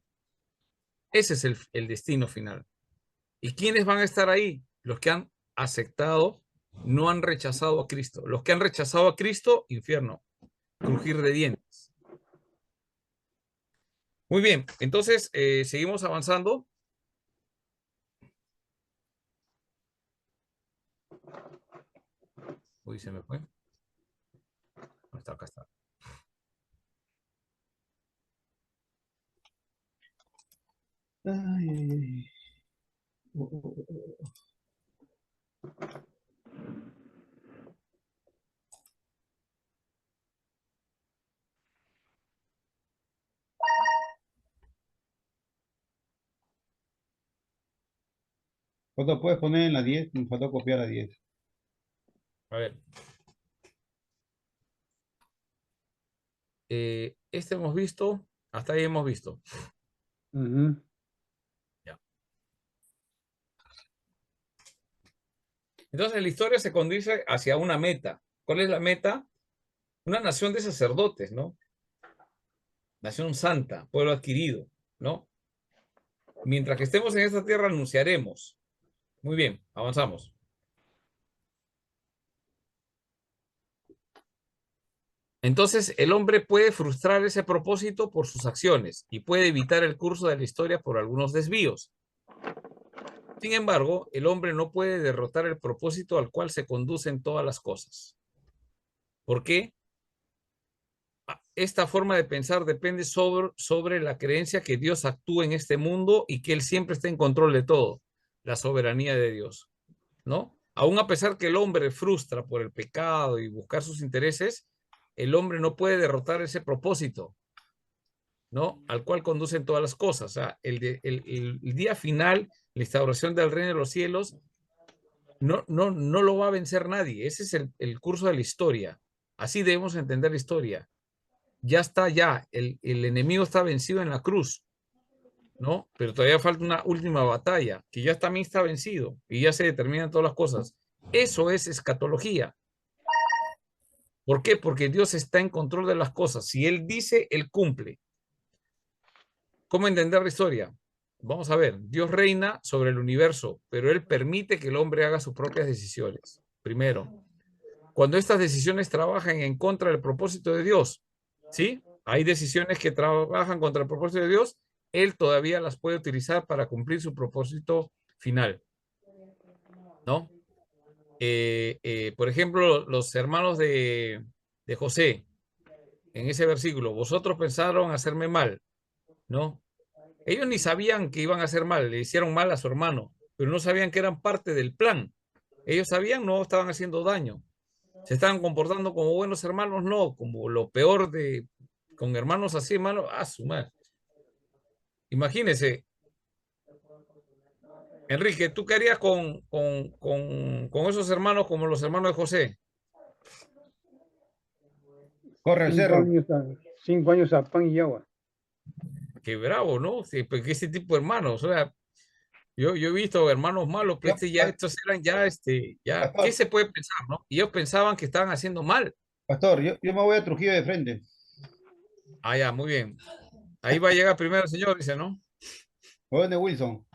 Speaker 2: Ese es el destino final. ¿Y quiénes van a estar ahí? Los que han aceptado, no han rechazado a Cristo. Los que han rechazado a Cristo, infierno, crujir de dientes. Muy bien, entonces seguimos avanzando. Uy, se me fue. ¿Dónde está? Acá está.
Speaker 5: Ay, ay, ay. Oh, oh, oh, oh. ¿Cuánto puedes poner en la 10? Me faltó copiar la 10.
Speaker 2: A ver. Este hemos visto Hasta ahí hemos visto.
Speaker 8: Ujú.
Speaker 2: Ya. Entonces la historia se conduce hacia una meta. ¿Cuál es la meta? Una nación de sacerdotes, ¿no? Nación santa, pueblo adquirido, ¿no? Mientras que estemos en esta tierra anunciaremos. Muy bien, avanzamos. Entonces, el hombre puede frustrar ese propósito por sus acciones y puede evitar el curso de la historia por algunos desvíos. Sin embargo, el hombre no puede derrotar el propósito al cual se conducen todas las cosas. ¿Por qué? Esta forma de pensar depende sobre la creencia que Dios actúa en este mundo y que Él siempre está en control de todo, la soberanía de Dios, ¿no? Aún a pesar que el hombre frustra por el pecado y buscar sus intereses, el hombre no puede derrotar ese propósito, ¿no? Al cual conducen todas las cosas. O sea, el día final, la instauración del reino de los cielos, no lo va a vencer nadie. Ese es el curso de la historia. Así debemos entender la historia. Ya está, el enemigo está vencido en la cruz, ¿no? Pero todavía falta una última batalla, que ya también está vencido y ya se determinan todas las cosas. Eso es escatología. ¿Por qué? Porque Dios está en control de las cosas. Si Él dice, Él cumple. ¿Cómo entender la historia? Vamos a ver, Dios reina sobre el universo, pero Él permite que el hombre haga sus propias decisiones. Primero, cuando estas decisiones trabajan en contra del propósito de Dios, ¿sí? Hay decisiones que trabajan contra el propósito de Dios, Él todavía las puede utilizar para cumplir su propósito final, ¿no? Por ejemplo, los hermanos de José, en ese versículo, vosotros pensaron hacerme mal, ¿no? Ellos ni sabían que iban a hacer mal, le hicieron mal a su hermano, pero no sabían que eran parte del plan. Ellos sabían, no estaban haciendo daño. Se estaban comportando como buenos hermanos, no, como lo peor con hermanos así, hermano, su madre. Imagínese, Enrique, ¿tú qué harías con esos hermanos como los hermanos de José?
Speaker 5: Corre al cerro.
Speaker 8: 5 años a pan y agua.
Speaker 2: Qué bravo, ¿no? Sí, porque ese tipo de hermanos, o sea, yo he visto hermanos malos, pero estos eran ya, ¿qué se puede pensar, no? Y ellos pensaban que estaban haciendo mal.
Speaker 5: Pastor, yo me voy a Trujillo de frente.
Speaker 2: Ah, ya, muy bien. Ahí va a llegar primero el señor, dice, ¿no?
Speaker 5: ¿Dónde Wilson?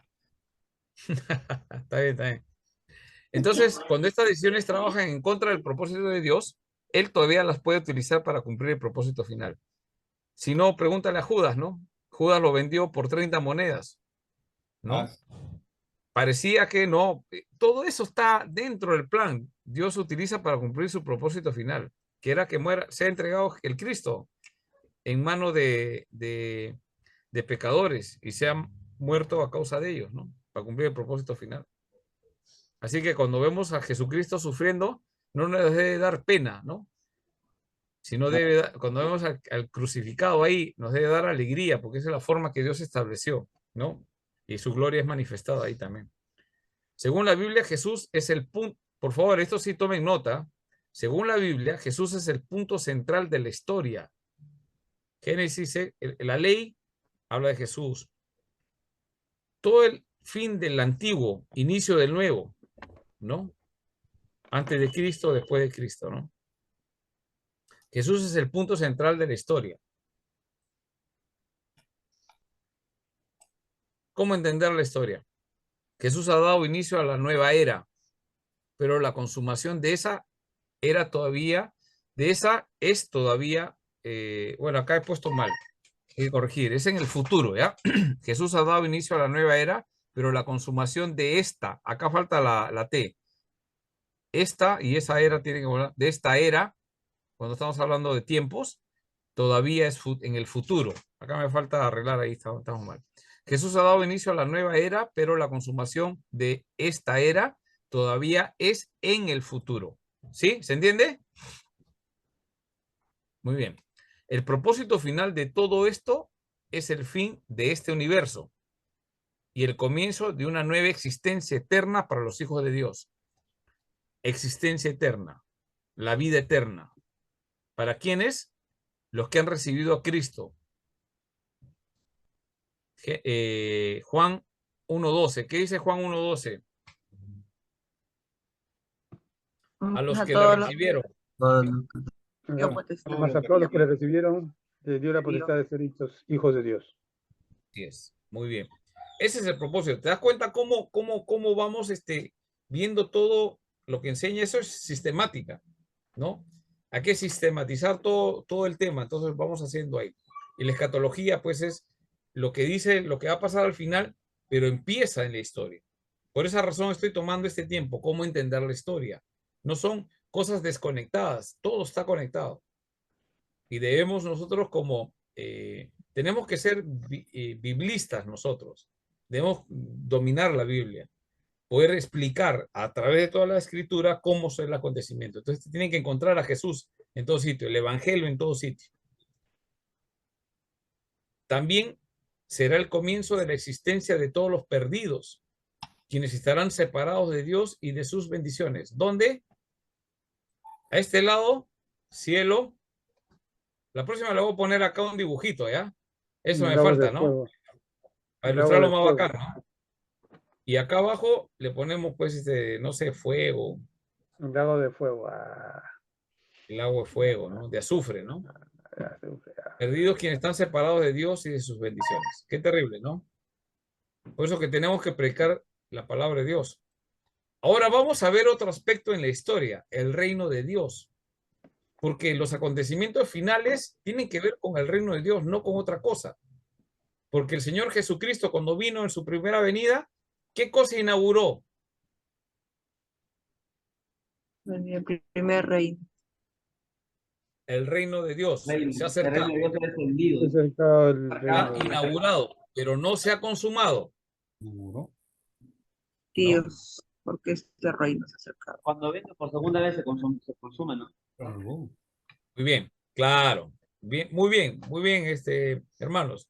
Speaker 2: Está bien, está bien. Entonces, cuando estas decisiones trabajan en contra del propósito de Dios, Él todavía las puede utilizar para cumplir el propósito final. Si no, pregúntale a Judas, ¿no? Judas lo vendió por 30 monedas, ¿no? Parecía que no. Todo eso está dentro del plan. Dios utiliza para cumplir su propósito final, que era que muera, sea entregado el Cristo en manos de pecadores y sea muerto a causa de ellos, ¿no? Para cumplir el propósito final. Así que cuando vemos a Jesucristo sufriendo, no nos debe dar pena, ¿no? Sino cuando vemos al crucificado ahí, nos debe dar alegría, porque esa es la forma que Dios estableció, ¿no? Y su gloria es manifestada ahí también. Según la Biblia, Jesús es el punto, por favor, esto sí tomen nota. Según la Biblia, Jesús es el punto central de la historia. Génesis, la ley habla de Jesús. Todo el fin del antiguo, inicio del nuevo, ¿no? Antes de Cristo, después de Cristo, ¿no? Jesús es el punto central de la historia. ¿Cómo entender la historia? Jesús ha dado inicio a la nueva era, pero la consumación de esa era todavía, de esa es todavía, bueno, acá he puesto mal, hay que corregir, es en el futuro, ¿ya? Jesús ha dado inicio a la nueva era, pero la consumación de esta, acá falta la T, esta y esa era tienen que hablar de esta era, cuando estamos hablando de tiempos, todavía es en el futuro. Acá me falta arreglar, ahí estamos mal. Jesús ha dado inicio a la nueva era, pero la consumación de esta era todavía es en el futuro. ¿Sí? ¿Se entiende? Muy bien. El propósito final de todo esto es el fin de este universo y el comienzo de una nueva existencia eterna para los hijos de Dios. Existencia eterna, la vida eterna. ¿Para quiénes? Los que han recibido a Cristo. Juan 1:12. ¿Qué dice Juan 1:12? A los
Speaker 11: A
Speaker 2: que le
Speaker 11: todos los
Speaker 2: recibieron.
Speaker 11: dio
Speaker 8: Ya.
Speaker 11: potestad.
Speaker 8: Además, a todos los que le recibieron, les dio la potestad de ser hijos de Dios.
Speaker 2: Así es, muy bien. Ese es el propósito. ¿Te das cuenta cómo vamos viendo todo lo que enseña? Eso es sistemática, ¿no? Hay que sistematizar todo el tema. Entonces vamos haciendo ahí. Y la escatología, pues, es lo que dice, lo que va a pasar al final, pero empieza en la historia. Por esa razón estoy tomando este tiempo, cómo entender la historia. No son cosas desconectadas, todo está conectado. Y debemos nosotros tenemos que ser biblistas nosotros. Debemos dominar la Biblia, poder explicar a través de toda la escritura cómo es el acontecimiento. Entonces tienen que encontrar a Jesús en todo sitio, el Evangelio en todo sitio. También será el comienzo de la existencia de todos los perdidos, quienes estarán separados de Dios y de sus bendiciones. ¿Dónde? A este lado, cielo. La próxima le voy a poner acá un dibujito, ¿ya? Eso me falta, ¿no? Para ilustrarlo más bacán, ¿no? Y acá abajo le ponemos, pues, no sé, fuego.
Speaker 8: Un lago de fuego.
Speaker 2: El agua de fuego, ¿no? De azufre, ¿no? Perdidos quienes están separados de Dios y de sus bendiciones. Qué terrible, ¿no? Por eso que tenemos que predicar la palabra de Dios. Ahora vamos a ver otro aspecto en la historia, el reino de Dios. Porque los acontecimientos finales tienen que ver con el reino de Dios, no con otra cosa. Porque el Señor Jesucristo, cuando vino en su primera venida, ¿qué cosa inauguró?
Speaker 11: El primer reino.
Speaker 2: El reino de Dios. Se ha acercado.
Speaker 3: El reino de Dios es extendido.
Speaker 8: Se ha acercado el
Speaker 2: Está
Speaker 8: reino.
Speaker 2: inaugurado, pero no se ha consumado.
Speaker 11: Dios, porque este reino se ha acercado.
Speaker 3: Cuando venga por segunda vez se consume, ¿no?
Speaker 2: Muy bien, claro. Bien, muy bien, hermanos.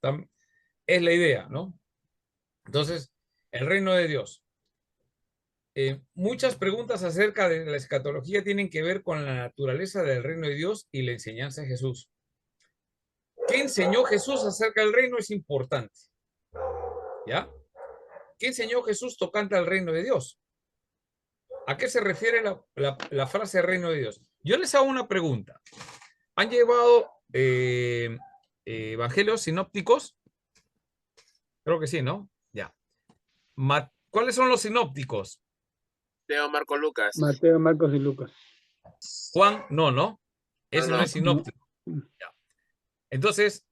Speaker 2: Es la idea, ¿no? Entonces, el reino de Dios. Muchas preguntas acerca de la escatología tienen que ver con la naturaleza del reino de Dios y la enseñanza de Jesús. ¿Qué enseñó Jesús acerca del reino? Es importante. ¿Ya? ¿Qué enseñó Jesús tocante al reino de Dios? ¿A qué se refiere la frase reino de Dios? Yo les hago una pregunta. ¿Han llevado evangelios sinópticos? Creo que sí, ¿no? Ya. ¿Cuáles son los sinópticos?
Speaker 7: Mateo, Marcos, Lucas.
Speaker 8: Mateo, Marcos y Lucas.
Speaker 2: Juan, no. Ese no
Speaker 7: no.
Speaker 2: es sinóptico. Ya. Entonces,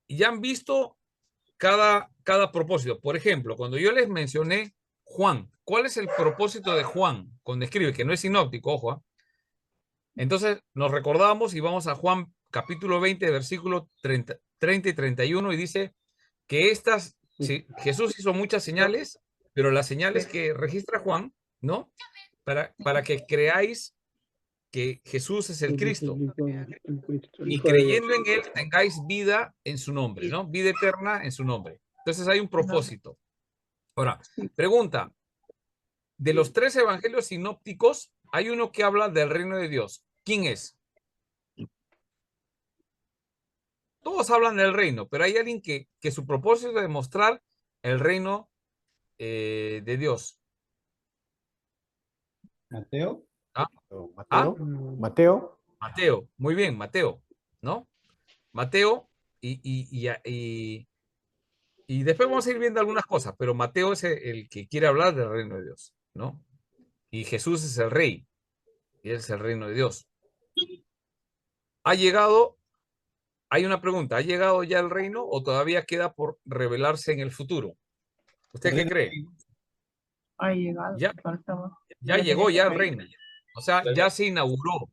Speaker 2: ya han visto cada propósito. Por ejemplo, cuando yo les mencioné Juan, ¿cuál es el propósito de Juan? Cuando escribe, que no es sinóptico, ojo. ¿Eh? Entonces, nos recordamos y vamos a Juan capítulo 20, versículo 30 y 31, y dice que Jesús hizo muchas señales, pero las señales que registra Juan, ¿no? Para que creáis que Jesús es el Cristo. Y creyendo en él tengáis vida en su nombre, ¿no? Vida eterna en su nombre. Entonces hay un propósito. Ahora, pregunta. De los 3 evangelios sinópticos, hay uno que habla del reino de Dios. ¿Quién es? Todos hablan del reino, pero hay alguien que su propósito es demostrar el reino de Dios.
Speaker 5: ¿Mateo?
Speaker 4: Mateo.
Speaker 2: Muy bien, Mateo, ¿no? Mateo, y después vamos a ir viendo algunas cosas, pero Mateo es el que quiere hablar del reino de Dios, ¿no? Y Jesús es el rey, y él es el reino de Dios. Hay una pregunta, ¿ha llegado ya el reino o todavía queda por revelarse en el futuro? ¿Usted qué cree?
Speaker 11: Ha llegado.
Speaker 2: Ya llegó ya el reino. O sea, ya se inauguró,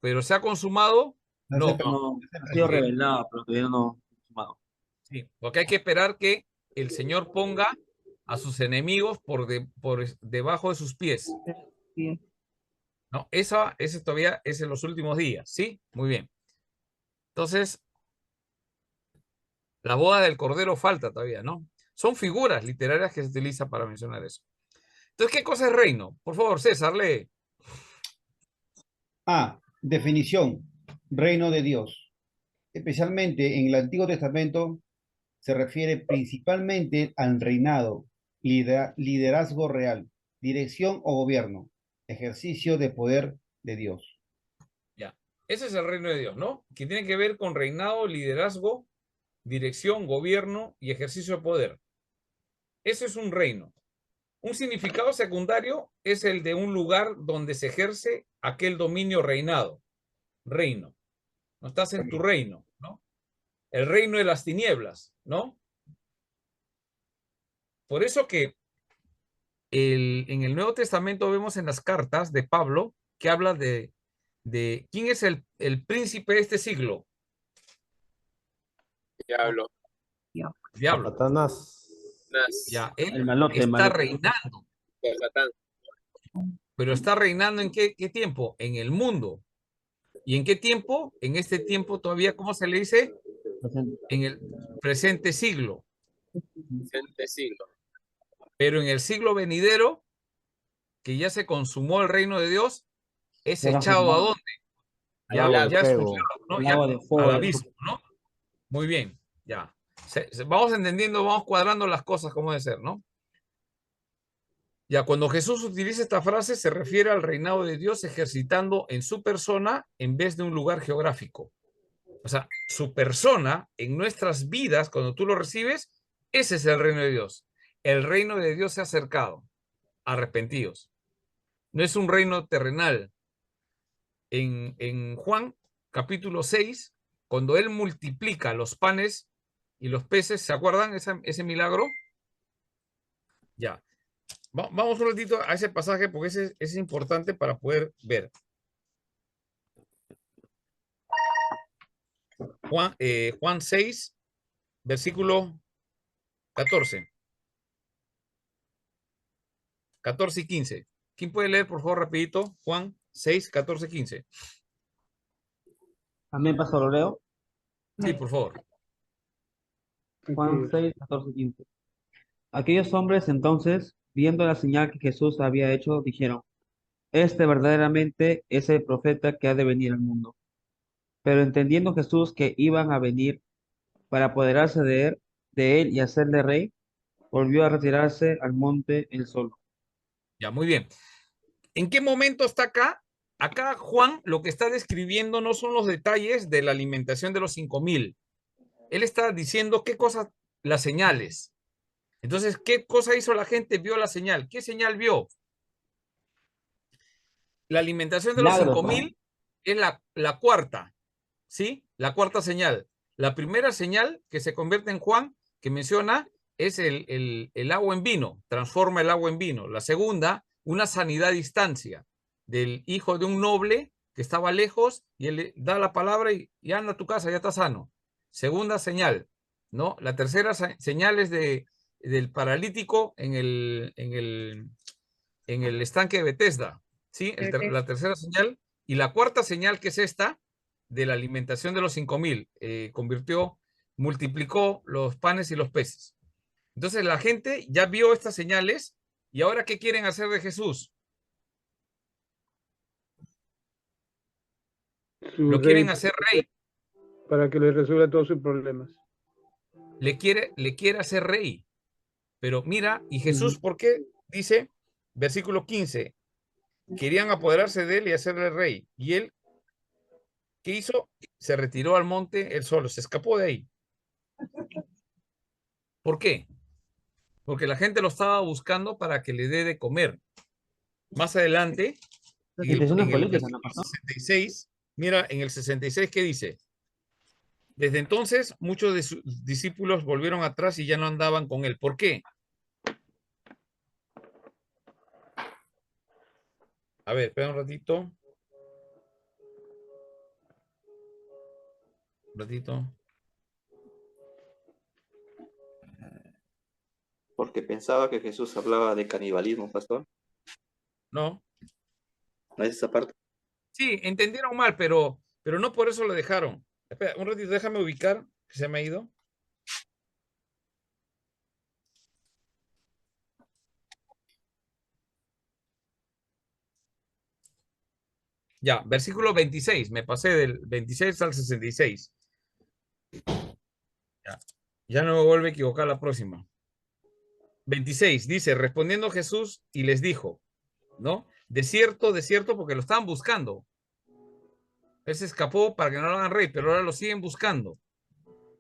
Speaker 2: pero ¿se ha consumado? No.
Speaker 3: No, ha sido revelado, pero todavía no consumado.
Speaker 2: Sí, porque hay que esperar que el Señor ponga a sus enemigos por debajo de sus pies. No, ese todavía es en los últimos días, ¿sí? Muy bien. Entonces, la boda del Cordero falta todavía, ¿no? Son figuras literarias que se utilizan para mencionar eso. Entonces, ¿qué cosa es reino? Por favor, César, lee.
Speaker 5: Definición. Reino de Dios. Especialmente en el Antiguo Testamento se refiere principalmente al reinado, liderazgo real, dirección o gobierno, ejercicio de poder de Dios.
Speaker 2: Ya. Ese es el reino de Dios, ¿no? Que tiene que ver con reinado, liderazgo, dirección, gobierno y ejercicio de poder. Eso es un reino. Un significado secundario es el de un lugar donde se ejerce aquel dominio reinado. Reino. No estás en tu reino, ¿no? El reino de las tinieblas, ¿no? Por eso que en el Nuevo Testamento vemos en las cartas de Pablo que habla de quién es el príncipe de este siglo.
Speaker 7: Diablo.
Speaker 2: Diablo.
Speaker 4: Satanás.
Speaker 2: Ya, él
Speaker 1: El malote, el
Speaker 2: está
Speaker 1: malote.
Speaker 2: reinando.
Speaker 7: Por Satán.
Speaker 2: Pero está reinando ¿en qué tiempo? En el mundo. ¿Y en qué tiempo? En este tiempo todavía, ¿cómo se le dice? En el presente siglo.
Speaker 7: Presente siglo.
Speaker 2: Pero en el siglo venidero, que ya se consumó el reino de Dios, es
Speaker 1: Será
Speaker 2: echado ¿a
Speaker 1: juzgado.
Speaker 2: dónde?
Speaker 1: Al
Speaker 2: Ya,
Speaker 1: lago de
Speaker 2: ya es
Speaker 4: fuego.
Speaker 2: juzgado, ¿no?
Speaker 1: El
Speaker 2: Ya
Speaker 1: lago de fuego.
Speaker 2: al abismo, ¿no? Muy bien, ya. Vamos entendiendo, vamos cuadrando las cosas como debe ser, ¿no? Ya, cuando Jesús utiliza esta frase, se refiere al reinado de Dios ejercitando en su persona en vez de un lugar geográfico. O sea, su persona en nuestras vidas, cuando tú lo recibes, ese es el reino de Dios. El reino de Dios se ha acercado. Arrepentidos. No es un reino terrenal. En Juan, capítulo 6, cuando él multiplica los panes y los peces, ¿se acuerdan ese milagro? Ya. Vamos un ratito a ese pasaje porque ese es importante para poder ver. Juan 6, versículo 14. 14 y 15. ¿Quién puede leer, por favor, rapidito? Juan 6, 14, 15.
Speaker 1: También pasó, lo leo.
Speaker 2: Sí, por favor.
Speaker 1: Juan 6, 14, 15. Aquellos hombres entonces, viendo la señal que Jesús había hecho, dijeron, este verdaderamente es el profeta que ha de venir al mundo. Pero entendiendo Jesús que iban a venir para apoderarse de él y hacerle rey, volvió a retirarse al monte él solo.
Speaker 2: Ya, muy bien. ¿En qué momento está acá? Acá Juan lo que está describiendo no son los detalles de la alimentación de los 5,000. Él está diciendo qué cosas, las señales. Entonces, ¿qué cosa hizo la gente? Vio la señal. ¿Qué señal vio? La alimentación de los
Speaker 1: Milagros,
Speaker 2: 5,000 es la cuarta, ¿sí? La cuarta señal. La primera señal que se convierte en Juan, que menciona, es el agua en vino, transforma el agua en vino. La segunda, una sanidad a distancia del hijo de un noble que estaba lejos y él le da la palabra y anda a tu casa, ya está sano. Segunda señal, ¿no? La tercera señal es del paralítico en el estanque de Bethesda, ¿sí? La tercera señal. Y la cuarta señal, que es esta, de la alimentación de los 5,000, multiplicó los panes y los peces. Entonces la gente ya vio estas señales y ahora ¿qué quieren hacer de Jesús? Lo quieren hacer rey.
Speaker 8: Para que le resuelva todos sus problemas.
Speaker 2: Le quiere hacer rey. Pero mira, ¿y Jesús por qué? Dice, versículo 15, querían apoderarse de él y hacerle rey. Y él, ¿qué hizo? Se retiró al monte él solo, se escapó de ahí. ¿Por qué? Porque la gente lo estaba buscando para que le dé de comer. Más adelante, en el versículo 66, mira, en el 66, ¿qué dice? Desde entonces, muchos de sus discípulos volvieron atrás y ya no andaban con él. ¿Por qué? A ver, espera un ratito. Un ratito.
Speaker 9: Porque pensaba que Jesús hablaba de canibalismo, pastor.
Speaker 2: No.
Speaker 9: ¿No es esa parte?
Speaker 2: Sí, entendieron mal, pero no por eso lo dejaron. Espera, un ratito, déjame ubicar, que se me ha ido. Ya, versículo 26, me pasé del 26 al 66. Ya. Ya no me vuelve a equivocar la próxima. 26, dice, respondiendo Jesús y les dijo, ¿no? De cierto, porque lo estaban buscando. Él se escapó para que no lo hagan rey, pero ahora lo siguen buscando.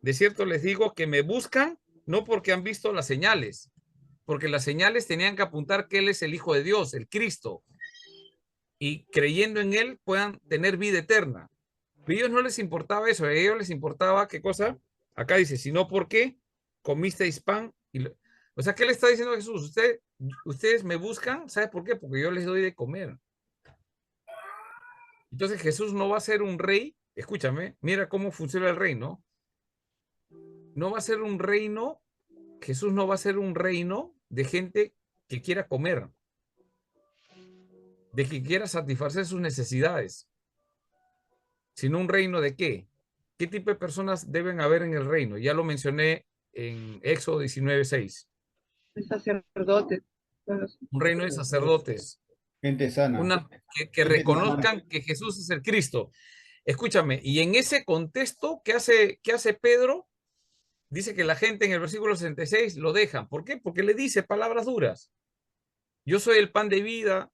Speaker 2: De cierto les digo que me buscan no porque han visto las señales, porque las señales tenían que apuntar que Él es el Hijo de Dios, el Cristo, y creyendo en Él puedan tener vida eterna. Pero a ellos no les importaba eso, a ellos les importaba, ¿qué cosa? Acá dice, sino porque comisteis pan. O sea, ¿qué le está diciendo Jesús? Ustedes me buscan, ¿sabes por qué? Porque yo les doy de comer. Entonces Jesús no va a ser un rey, escúchame, mira cómo funciona el reino. No va a ser un reino, Jesús no va a ser un reino de gente que quiera comer, de que quiera satisfacer sus necesidades, sino un reino de qué? ¿Qué tipo de personas deben haber en el reino? Ya lo mencioné en Éxodo 19:6.
Speaker 11: Sacerdotes.
Speaker 2: Un reino de sacerdotes.
Speaker 5: Gente sana.
Speaker 2: Que reconozcan que Jesús es el Cristo. Escúchame, y en ese contexto, ¿qué hace Pedro? Dice que la gente en el versículo 66 lo dejan. ¿Por qué? Porque le dice palabras duras. Yo soy el pan de vida.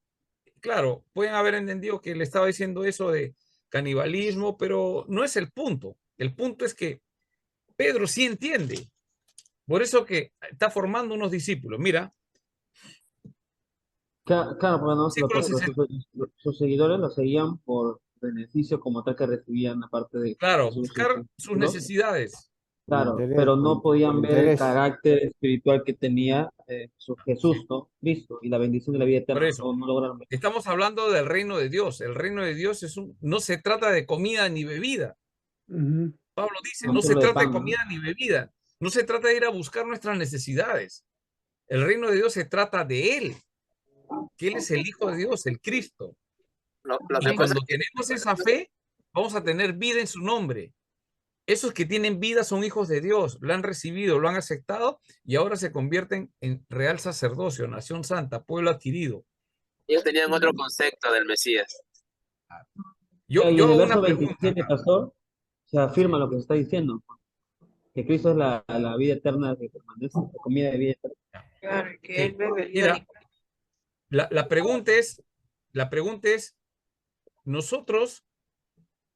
Speaker 2: Claro, pueden haber entendido que le estaba diciendo eso de canibalismo, pero no es el punto. El punto es que Pedro sí entiende. Por eso que está formando unos discípulos. Mira.
Speaker 1: Claro, pero no,
Speaker 2: Versículo 60.
Speaker 1: sus seguidores lo seguían por beneficio como tal que recibían aparte de
Speaker 2: Claro,
Speaker 1: sus
Speaker 2: buscar sus necesidades.
Speaker 1: Claro,
Speaker 4: Interés,
Speaker 1: pero no podían ver el
Speaker 4: interés.
Speaker 1: carácter espiritual que tenía su Jesús, ¿no? Cristo, y la bendición de la vida
Speaker 2: Por
Speaker 1: eterna.
Speaker 2: eso,
Speaker 1: No lograron ver.
Speaker 2: estamos hablando del reino de Dios. El reino de Dios no se trata de comida ni bebida. Pablo dice,
Speaker 1: No
Speaker 2: no se
Speaker 1: solo de
Speaker 2: trata de
Speaker 1: pan, ¿no?
Speaker 2: comida ni bebida. No se trata de ir a buscar nuestras necesidades. El reino de Dios se trata de Él, que Él es el Hijo de Dios, el Cristo. Y cuando tenemos esa fe, vamos a tener vida en su nombre. Esos que tienen vida son hijos de Dios, lo han recibido, lo han aceptado y ahora se convierten en real sacerdocio, nación santa, pueblo adquirido.
Speaker 7: Ellos tenían otro concepto del Mesías.
Speaker 1: Y en el
Speaker 2: hago
Speaker 1: verso
Speaker 2: una pregunta
Speaker 1: 27,
Speaker 2: acá.
Speaker 1: pastor, se afirma lo que se está diciendo, que Cristo es la vida eterna que permanece, la comida de vida eterna.
Speaker 11: Claro, que él bebe.
Speaker 2: Mira, la pregunta es, nosotros,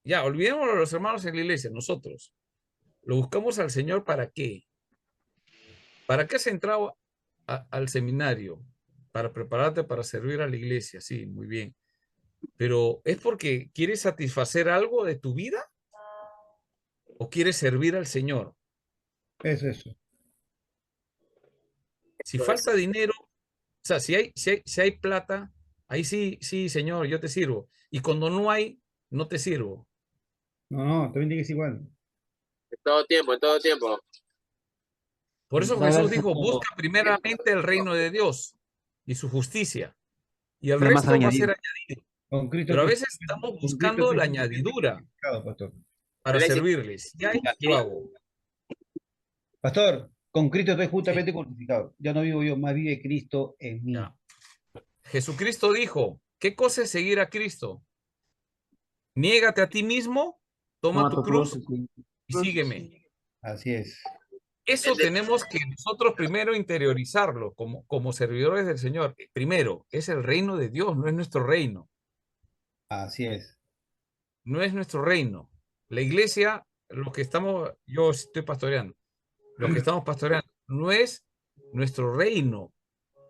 Speaker 2: ya, olvidémonos de los hermanos en la iglesia, nosotros, lo buscamos al Señor ¿para qué? ¿Para qué has entrado al seminario? Para prepararte para servir a la iglesia, sí, muy bien. Pero ¿es porque quieres satisfacer algo de tu vida? ¿O quieres servir al Señor?
Speaker 5: Eso.
Speaker 2: Si falta dinero, o sea, si hay plata, ahí sí, Señor, yo te sirvo. Y cuando no hay, no te sirvo.
Speaker 5: No, también tiene que ser igual.
Speaker 7: En todo tiempo.
Speaker 2: Por eso
Speaker 1: Cada
Speaker 2: Jesús
Speaker 1: vez
Speaker 2: dijo,
Speaker 1: como
Speaker 2: busca primeramente el reino de Dios y su justicia. Y el
Speaker 1: lo más
Speaker 2: resto va a ser
Speaker 1: añadido.
Speaker 2: añadido.
Speaker 5: Con Cristo
Speaker 2: Pero a
Speaker 5: tú-
Speaker 2: veces estamos
Speaker 5: con Cristo
Speaker 2: buscando
Speaker 5: tú-
Speaker 2: la añadidura
Speaker 5: Pastor.
Speaker 2: para
Speaker 7: El éxito.
Speaker 2: servirles. Ya yo hago.
Speaker 5: Pastor, con Cristo estoy justamente crucificado. Ya no vivo yo, más vive Cristo en mí.
Speaker 2: Ya. Jesucristo dijo, ¿qué cosa es seguir a Cristo? Niégate a ti mismo, toma tu cruz y sígueme.
Speaker 5: Así es.
Speaker 2: Eso tenemos que nosotros primero interiorizarlo como servidores del Señor. Primero, es el reino de Dios, no es nuestro reino.
Speaker 5: Así es.
Speaker 2: No es nuestro reino. La iglesia, yo estoy pastoreando, los que estamos pastoreando, no es nuestro reino,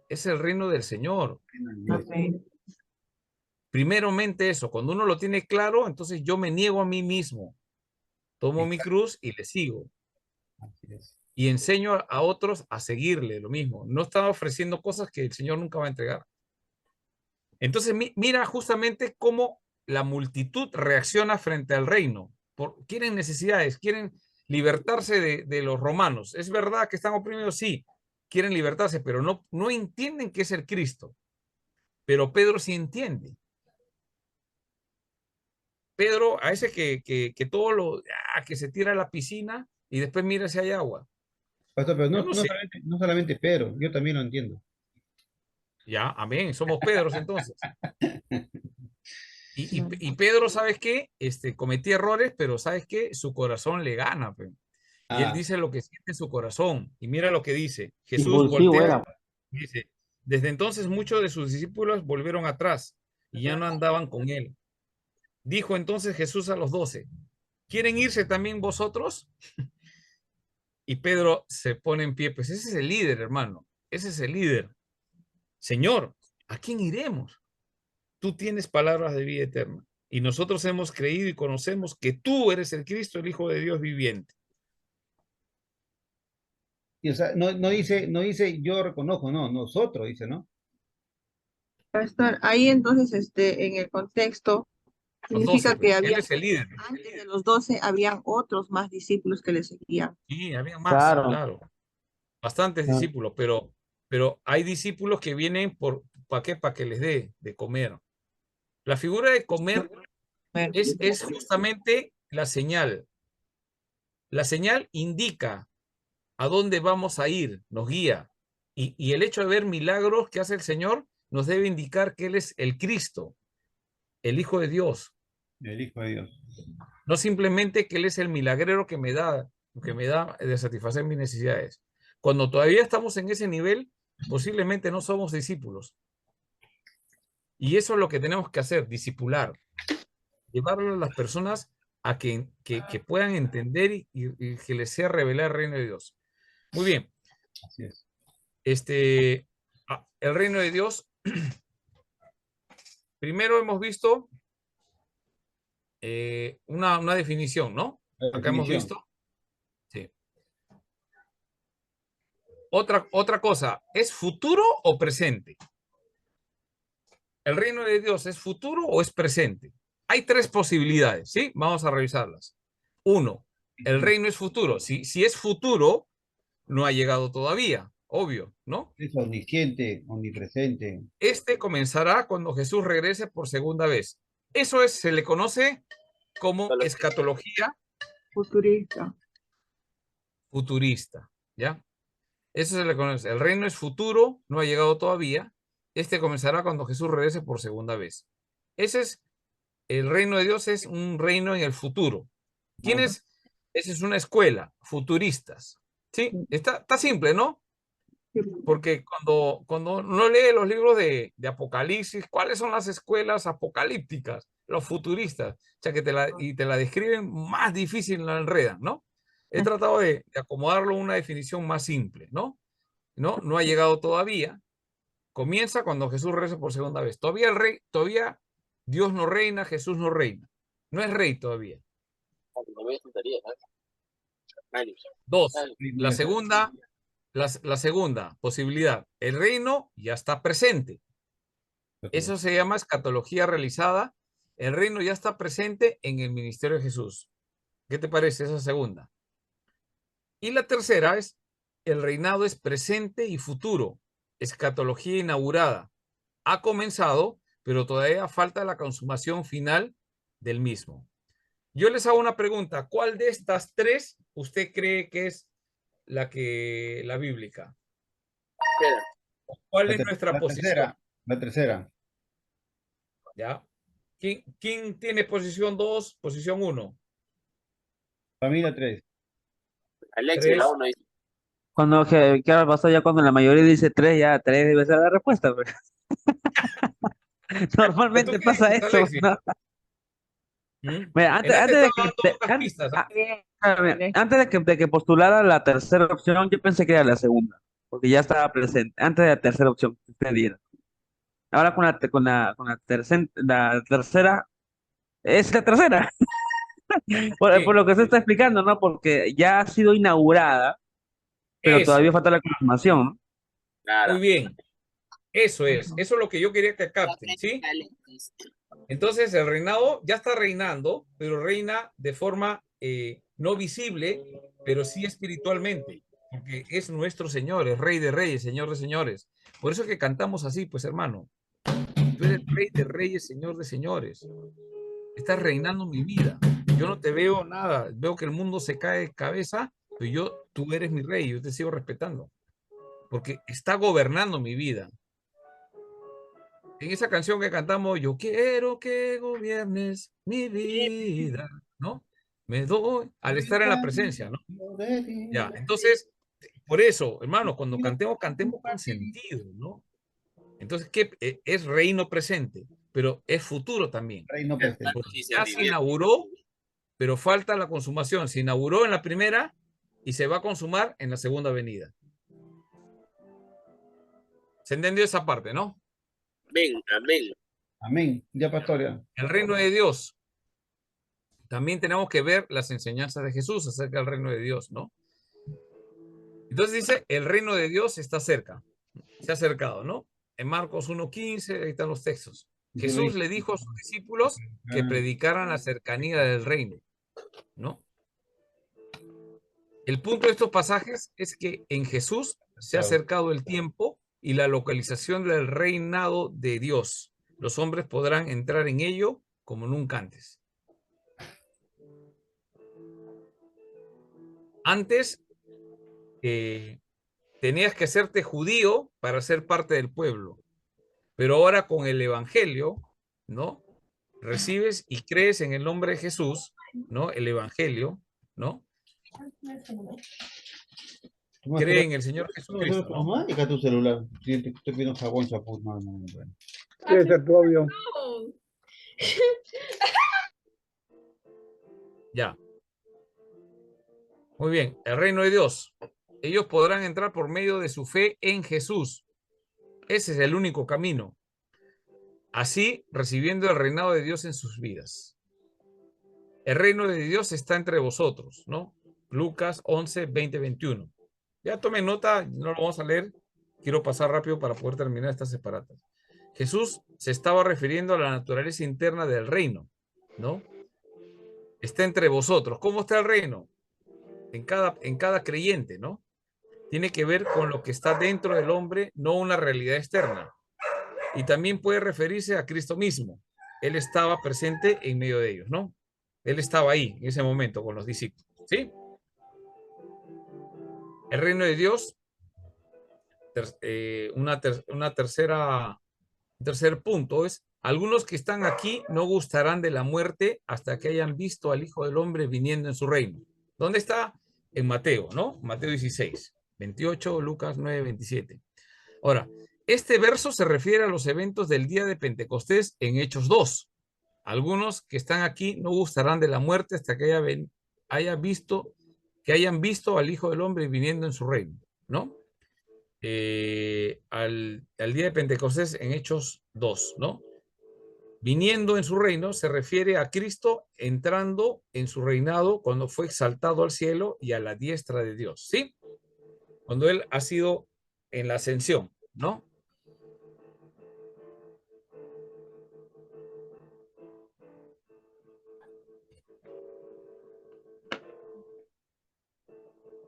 Speaker 2: es el reino del Señor. Primeramente eso, cuando uno lo tiene claro, entonces yo me niego a mí mismo, tomo mi cruz y le sigo.
Speaker 5: Así es.
Speaker 2: Y enseño a otros a seguirle lo mismo. No estaba ofreciendo cosas que el Señor nunca va a entregar. Entonces, mira justamente cómo la multitud reacciona frente al reino. Quieren necesidades, quieren libertarse de los romanos. ¿Es verdad que están oprimidos? Sí, quieren libertarse, pero no entienden que es el Cristo. Pero Pedro sí entiende. Pedro, a ese que que se tira a la piscina y después mira si hay agua.
Speaker 5: Pastor, pero
Speaker 2: Yo no sé.
Speaker 5: no solamente Pedro, yo también lo entiendo.
Speaker 2: Ya, amén, somos Pedros entonces. Y Pedro, ¿sabes qué? Cometía errores, pero ¿sabes qué? Su corazón le gana. Pe. Y él
Speaker 5: Ah,
Speaker 2: dice lo que siente en su corazón. Y mira lo que dice. Jesús
Speaker 1: Impulsivo
Speaker 2: voltea
Speaker 1: era.
Speaker 2: y dice, desde entonces muchos de sus discípulos volvieron atrás y ya no andaban con él. Dijo entonces Jesús a los 12, ¿quieren irse también vosotros? Y Pedro se pone en pie. Pues ese es el líder, hermano. Ese es el líder. Señor, ¿a quién iremos? Tú tienes palabras de vida eterna. Y nosotros hemos creído y conocemos que tú eres el Cristo, el Hijo de Dios viviente.
Speaker 5: y, o sea, no dice yo reconozco, no, nosotros, dice, ¿no?
Speaker 11: Pastor, ahí entonces, en el contexto,
Speaker 2: Los 12,
Speaker 11: significa
Speaker 2: pues.
Speaker 11: que
Speaker 2: Él
Speaker 11: había,
Speaker 2: es el líder.
Speaker 11: antes de los 12, habían otros más discípulos que le seguían.
Speaker 2: Sí, había más,
Speaker 1: Claro.
Speaker 2: claro. Bastantes
Speaker 1: Claro.
Speaker 2: discípulos, pero hay discípulos que vienen ¿para qué? Para que les dé de comer. La figura de comer es justamente la señal. La señal indica a dónde vamos a ir, nos guía. Y el hecho de ver milagros que hace el Señor nos debe indicar que Él es el Cristo, el Hijo de Dios.
Speaker 5: El Hijo de Dios.
Speaker 2: No simplemente que Él es el milagrero que me da de satisfacer mis necesidades. Cuando todavía estamos en ese nivel, posiblemente no somos discípulos. Y eso es lo que tenemos que hacer, discipular. Llevarle a las personas a que puedan entender y que les sea revelar el reino de Dios. Muy bien.
Speaker 5: Así es.
Speaker 2: El reino de Dios, primero hemos visto una definición, ¿no?
Speaker 5: La
Speaker 2: Acá hemos
Speaker 5: definición.
Speaker 2: visto. Sí. Otra cosa, ¿es futuro o presente? ¿El reino de Dios es futuro o es presente? Hay tres posibilidades, ¿sí? Vamos a revisarlas. Uno, el reino es futuro. Si es futuro, no ha llegado todavía, obvio, ¿no?
Speaker 5: Es omnisciente, omnipresente.
Speaker 2: Este comenzará cuando Jesús regrese por segunda vez. Eso se le conoce como escatología futurista, ¿ya? Eso se le conoce. El reino es futuro, no ha llegado todavía. Este comenzará cuando Jesús regrese por segunda vez. El reino de Dios es un reino en el futuro. Esa es una escuela, futuristas. ¿Sí? Está simple, ¿no? Porque cuando no lee los libros de Apocalipsis, ¿cuáles son las escuelas apocalípticas? Los futuristas. O sea, que te la describen más difícil, la enredan, ¿no? He tratado de acomodarlo a una definición más simple, ¿no? No ha llegado todavía. Comienza cuando Jesús regresa por segunda vez. Todavía Dios no reina, Jesús no reina. No es rey todavía. Dos, la segunda posibilidad. El reino ya está presente. Eso se llama escatología realizada. El reino ya está presente en el ministerio de Jesús. ¿Qué te parece esa segunda? Y la tercera es, el reinado es presente y futuro. Escatología inaugurada. Ha comenzado, pero todavía falta la consumación final del mismo. Yo les hago una pregunta. ¿Cuál de estas tres usted cree que es la bíblica? ¿Cuál es nuestra posición?
Speaker 5: La tercera.
Speaker 2: ¿Ya? ¿Quién tiene posición 2, posición 1?
Speaker 5: Familia 3.
Speaker 7: Alexis, la 1 dice.
Speaker 1: Cuando, ¿qué pasa ya cuando la mayoría dice 3, ya 3 debe ser la respuesta, pues. Normalmente pasa eso, ¿no? Mira, antes de que postulara la tercera opción, yo pensé que era la segunda, porque ya estaba presente, antes de la tercera opción que usted diera. Ahora con la tercera, es la tercera, por lo que se está explicando, ¿no? Porque ya ha sido inaugurada, pero todavía falta la confirmación, ¿no?
Speaker 2: Muy bien. Eso es lo que yo quería que capten, ¿sí? Entonces el reinado ya está reinando, pero reina de forma no visible, pero sí espiritualmente, porque es nuestro Señor, es Rey de Reyes, Señor de Señores. Por eso es que cantamos así, pues hermano. Tú eres Rey de Reyes, Señor de Señores. Estás reinando mi vida. Yo no te veo nada, veo que el mundo se cae de cabeza, pero tú eres mi Rey, yo te sigo respetando, porque está gobernando mi vida. En esa canción que cantamos, yo quiero que gobiernes mi vida, ¿no? Me doy al estar en la presencia, ¿no? Ya, entonces, por eso, hermano, cuando cantemos, cantemos con sentido, ¿no? Entonces, ¿qué? Es reino presente, pero es futuro también.
Speaker 5: Reino presente.
Speaker 2: Porque ya se inauguró, pero falta la consumación. Se inauguró en la primera y se va a consumar en la segunda venida. ¿Se entendió esa parte, no?
Speaker 7: Amén, amén.
Speaker 5: Amén. Ya, pastor, ya.
Speaker 2: El reino de Dios. También tenemos que ver las enseñanzas de Jesús acerca del reino de Dios, ¿no? Entonces dice, el reino de Dios está cerca. Se ha acercado, ¿no? En Marcos 1:15, ahí están los textos. Jesús le dijo a sus discípulos que predicaran la cercanía del reino, ¿no? El punto de estos pasajes es que en Jesús se ha acercado el tiempo y la localización del reinado de Dios. Los hombres podrán entrar en ello como nunca antes. Antes tenías que hacerte judío para ser parte del pueblo, pero ahora con el evangelio, ¿no? Recibes y crees en el nombre de Jesús, ¿no? El evangelio, ¿no? Cree en el Señor Jesucristo, ¿no?
Speaker 5: ¿no? Deja tu celular. Estoy pidiendo jabón, chapuz. No.
Speaker 8: Sí, ese es obvio.
Speaker 2: Ya. Muy bien. El reino de Dios. Ellos podrán entrar por medio de su fe en Jesús. Ese es el único camino. Así, recibiendo el reinado de Dios en sus vidas. El reino de Dios está entre vosotros, ¿no? Lucas 11, 20, 21. Ya tomen nota, no lo vamos a leer. Quiero pasar rápido para poder terminar estas separatas. Jesús se estaba refiriendo a la naturaleza interna del reino, ¿no? Está entre vosotros. ¿Cómo está el reino? En cada creyente, ¿no? Tiene que ver con lo que está dentro del hombre, no una realidad externa. Y también puede referirse a Cristo mismo. Él estaba presente en medio de ellos, ¿no? Él estaba ahí en ese momento con los discípulos, ¿sí? El reino de Dios, un tercer punto es, algunos que están aquí no gustarán de la muerte hasta que hayan visto al Hijo del Hombre viniendo en su reino. ¿Dónde está? En Mateo, ¿no? Mateo 16, 28, Lucas 9, 27. Ahora, este verso se refiere a los eventos del día de Pentecostés en Hechos 2. Algunos que están aquí no gustarán de la muerte hasta que hayan visto al Hijo del Hombre viniendo en su reino, ¿no? Al día de Pentecostés en Hechos 2, ¿no? Viniendo en su reino se refiere a Cristo entrando en su reinado cuando fue exaltado al cielo y a la diestra de Dios, ¿sí? Cuando Él ha sido en la ascensión, ¿no?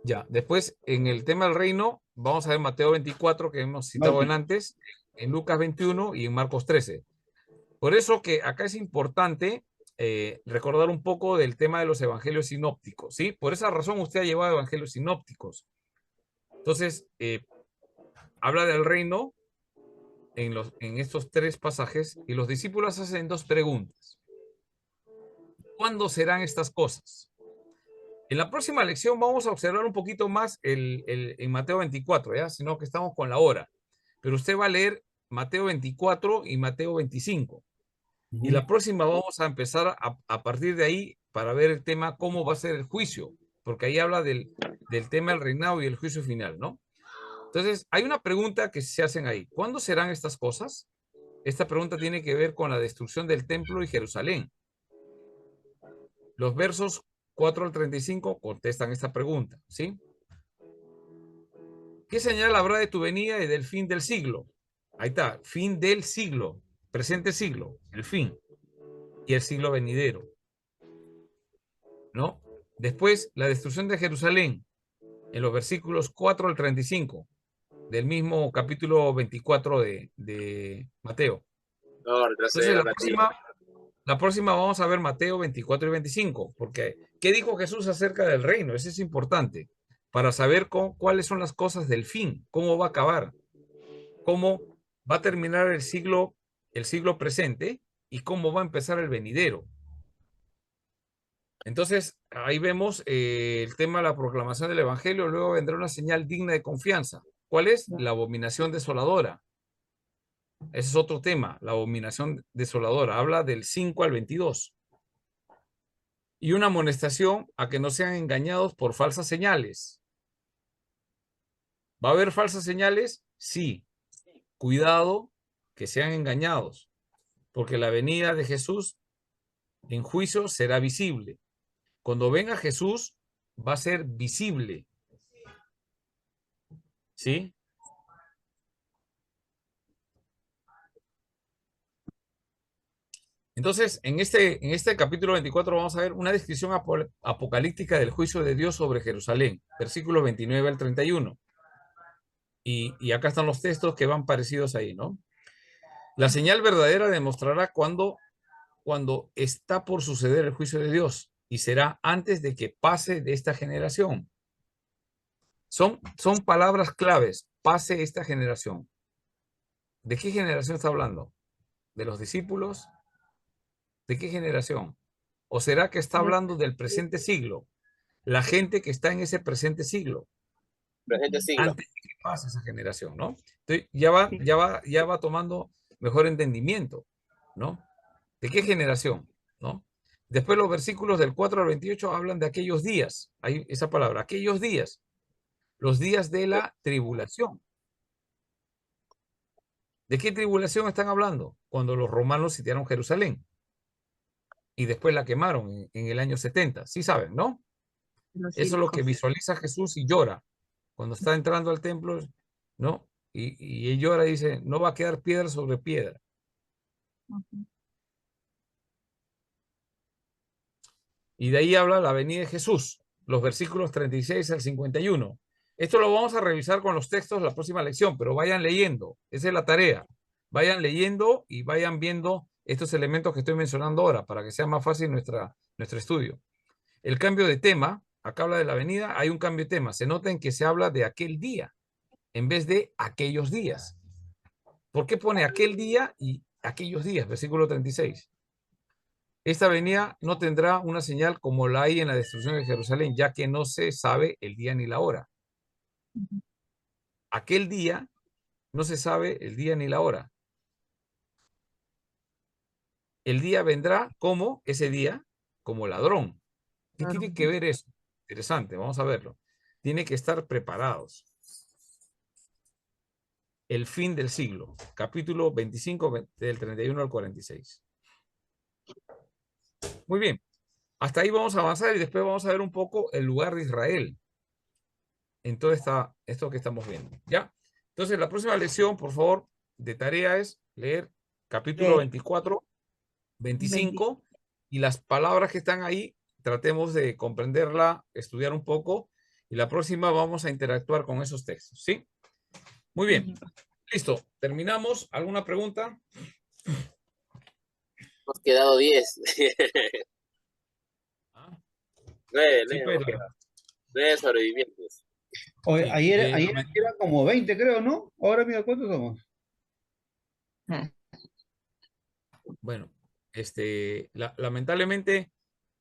Speaker 2: Ya, después en el tema del reino, vamos a ver Mateo 24, que hemos citado antes, en Lucas 21 y en Marcos 13. Por eso que acá es importante recordar un poco del tema de los evangelios sinópticos, ¿sí? Por esa razón usted ha llevado evangelios sinópticos. Entonces, habla del reino en estos tres pasajes y los discípulos hacen dos preguntas. ¿Cuándo serán estas cosas? En la próxima lección vamos a observar un poquito más en Mateo 24, ¿ya? Sino que estamos con la hora. Pero usted va a leer Mateo 24 y Mateo 25. Y la próxima vamos a empezar a partir de ahí para ver el tema cómo va a ser el juicio, porque ahí habla del tema del reinado y el juicio final, ¿no? Entonces, hay una pregunta que se hacen ahí. ¿Cuándo serán estas cosas? Esta pregunta tiene que ver con la destrucción del templo y Jerusalén. Los versos 4 al 35 contestan esta pregunta, ¿sí? ¿Qué señal habrá de tu venida y del fin del siglo? Ahí está, fin del siglo, presente siglo, el fin, y el siglo venidero, ¿no? Después, la destrucción de Jerusalén, en los versículos 4 al 35, del mismo capítulo 24 de Mateo.
Speaker 7: No,
Speaker 2: Entonces, la próxima vamos a ver Mateo 24 y 25, porque ¿qué dijo Jesús acerca del reino? Eso es importante, para saber cuáles son las cosas del fin, cómo va a acabar, cómo va a terminar el siglo presente y cómo va a empezar el venidero. Entonces, ahí vemos el tema de la proclamación del Evangelio. Luego vendrá una señal digna de confianza. ¿Cuál es? La abominación desoladora. Ese es otro tema, la abominación desoladora. Habla del 5 al 22. Y una amonestación a que no sean engañados por falsas señales. ¿Va a haber falsas señales? Sí. Cuidado que sean engañados, porque la venida de Jesús en juicio será visible. Cuando venga Jesús, va a ser visible. ¿Sí? Entonces, en este capítulo 24 vamos a ver una descripción apocalíptica del juicio de Dios sobre Jerusalén, versículos 29 al 31. Y acá están los textos que van parecidos ahí, ¿no? La señal verdadera demostrará cuando está por suceder el juicio de Dios y será antes de que pase de esta generación. Son palabras claves, pase esta generación. ¿De qué generación está hablando? ¿De los discípulos? ¿De qué generación? ¿O será que está hablando del presente siglo? La gente que está en ese presente siglo.
Speaker 7: Presente siglo.
Speaker 2: Antes de que pase esa generación, ¿no? Entonces ya va tomando mejor entendimiento, ¿no? ¿De qué generación? ¿No? Después los versículos del 4 al 28 hablan de aquellos días. Hay esa palabra, aquellos días. Los días de la tribulación. ¿De qué tribulación están hablando? Cuando los romanos sitiaron Jerusalén y después la quemaron en el año 70. Sí saben, ¿no? Eso es lo que visualiza Jesús y llora. Cuando está entrando al templo, ¿no? Y él llora y dice, no va a quedar piedra sobre piedra. Y de ahí habla la venida de Jesús, los versículos 36 al 51. Esto lo vamos a revisar con los textos la próxima lección, pero vayan leyendo. Esa es la tarea. Vayan leyendo y vayan viendo estos elementos que estoy mencionando ahora para que sea más fácil nuestro estudio. El cambio de tema, acá habla de la venida, hay un cambio de tema. Se noten que se habla de aquel día en vez de aquellos días. ¿Por qué pone aquel día y aquellos días? Versículo 36. Esta venida no tendrá una señal como la hay en la destrucción de Jerusalén, ya que no se sabe el día ni la hora. Aquel día no se sabe el día ni la hora. El día vendrá como ese día, como ladrón. ¿Qué tiene que ver eso? Interesante, vamos a verlo. Tiene que estar preparados. El fin del siglo, capítulo 25 del 31 al 46. Muy bien, hasta ahí vamos a avanzar y después vamos a ver un poco el lugar de Israel en todo esto que estamos viendo. ¿Ya? Entonces, la próxima lección, por favor, de tarea es leer capítulo 24, 25 y las palabras que están ahí, tratemos de comprenderla, estudiar un poco y la próxima vamos a interactuar con esos textos, ¿sí? Muy bien. Listo. Terminamos. ¿Alguna pregunta?
Speaker 7: Hemos quedado 10. 9
Speaker 2: Sí,
Speaker 7: hemos quedado. 9 sobrevivientes.
Speaker 5: Oye,
Speaker 2: Sí,
Speaker 5: ayer eran como 20, creo, ¿no? Ahora mira, ¿cuántos somos?
Speaker 2: Bueno, lamentablemente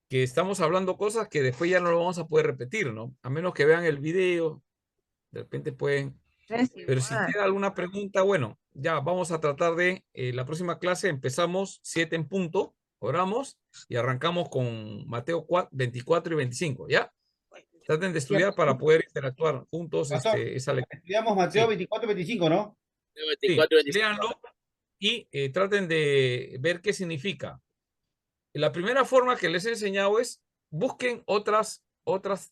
Speaker 2: que estamos hablando cosas que después ya no lo vamos a poder repetir, ¿no? A menos que vean el video, de repente pueden. Pero si tienen alguna pregunta, bueno, ya vamos a tratar de, la próxima clase empezamos 7 en punto, oramos y arrancamos con Mateo 24 y 25, ¿ya? Traten de estudiar para poder interactuar juntos
Speaker 5: Pastor,
Speaker 2: esa lectura.
Speaker 5: estudiamos Mateo
Speaker 2: Sí.
Speaker 5: 24, 25, ¿no?
Speaker 2: Sí,
Speaker 7: 24, 25.
Speaker 2: léanlo y traten de ver qué significa. La primera forma que les he enseñado es busquen otras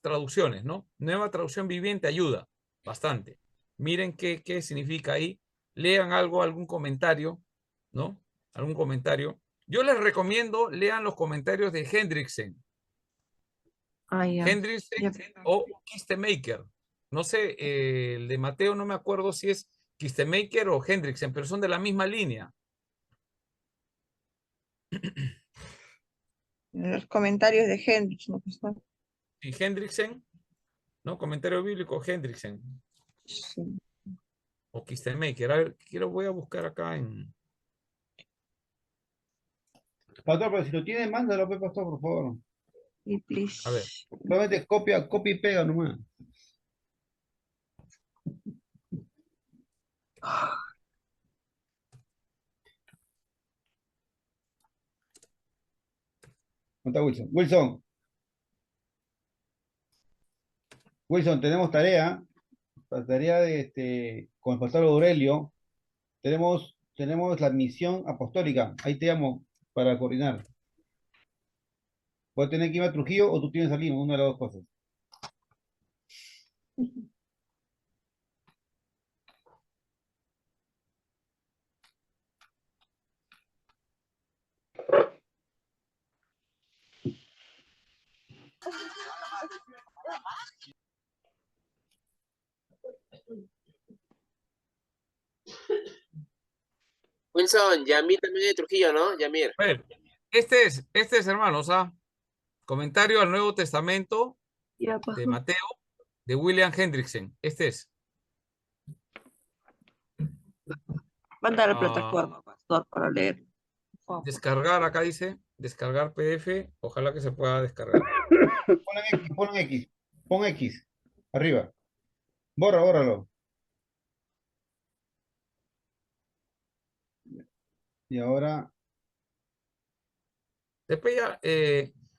Speaker 2: traducciones, ¿no? Nueva traducción viviente ayuda bastante. Miren qué significa ahí. Lean algo, algún comentario, ¿no? Algún comentario. Yo les recomiendo, lean los comentarios de Hendrickson. Hendrickson o Kistemaker. No sé, el de Mateo no me acuerdo si es Kistemaker o Hendrickson, pero son de la misma línea.
Speaker 11: Los comentarios de Hendrix, ¿no?
Speaker 2: Y Hendrickson, ¿no? Comentario bíblico Hendrickson.
Speaker 11: Sí.
Speaker 2: O Kistemaker. A ver, voy a buscar acá en.
Speaker 5: Pastor, pero si lo tiene, mándalo, pues, pastor, por favor.
Speaker 11: Y
Speaker 2: A ver.
Speaker 11: please.
Speaker 5: Solamente copia y pega nomás. ¿Dónde está Wilson? Wilson, tenemos tarea. La tarea con el pastor Aurelio. Tenemos la misión apostólica. Ahí te llamo para coordinar. Voy a tener que ir a Trujillo o tú tienes a Lima, una de las dos cosas.
Speaker 7: Wilson, Yamir también de Trujillo, ¿no? Yamir.
Speaker 2: A ver, este es, hermanos, comentario al Nuevo Testamento
Speaker 11: Ya,
Speaker 2: de
Speaker 11: pasó.
Speaker 2: Mateo, de William Hendrickson. Este es.
Speaker 11: Manda a la
Speaker 2: Ah,
Speaker 11: plataforma, pastor, para leer. Por favor.
Speaker 2: Descargar, acá dice, descargar PDF. Ojalá que se pueda descargar.
Speaker 5: Pon X. Pon X. Arriba. Bórralo. Y ahora,
Speaker 2: Después ya,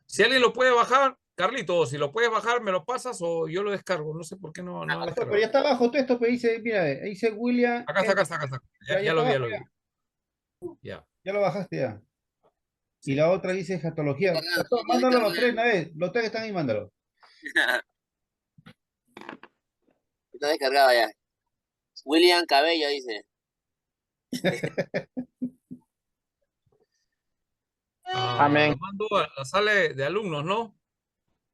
Speaker 2: si alguien lo puede bajar, Carlito, si lo puedes bajar, me lo pasas o yo lo descargo. No sé por qué no ha
Speaker 5: pastor,
Speaker 2: descargado.
Speaker 5: pero ya está abajo todo esto, pero dice, mira, ahí dice William.
Speaker 2: Acá está. Ya lo vi, ya lo vi. Ya.
Speaker 5: Ya lo bajaste ya. Y la otra dice escatología. Pastor, mándalo los tres una vez. Los tres que están ahí, mándalo.
Speaker 7: Está descargado ya. William Cabello dice.
Speaker 2: Amén. Lo mando a la sala de alumnos, ¿no?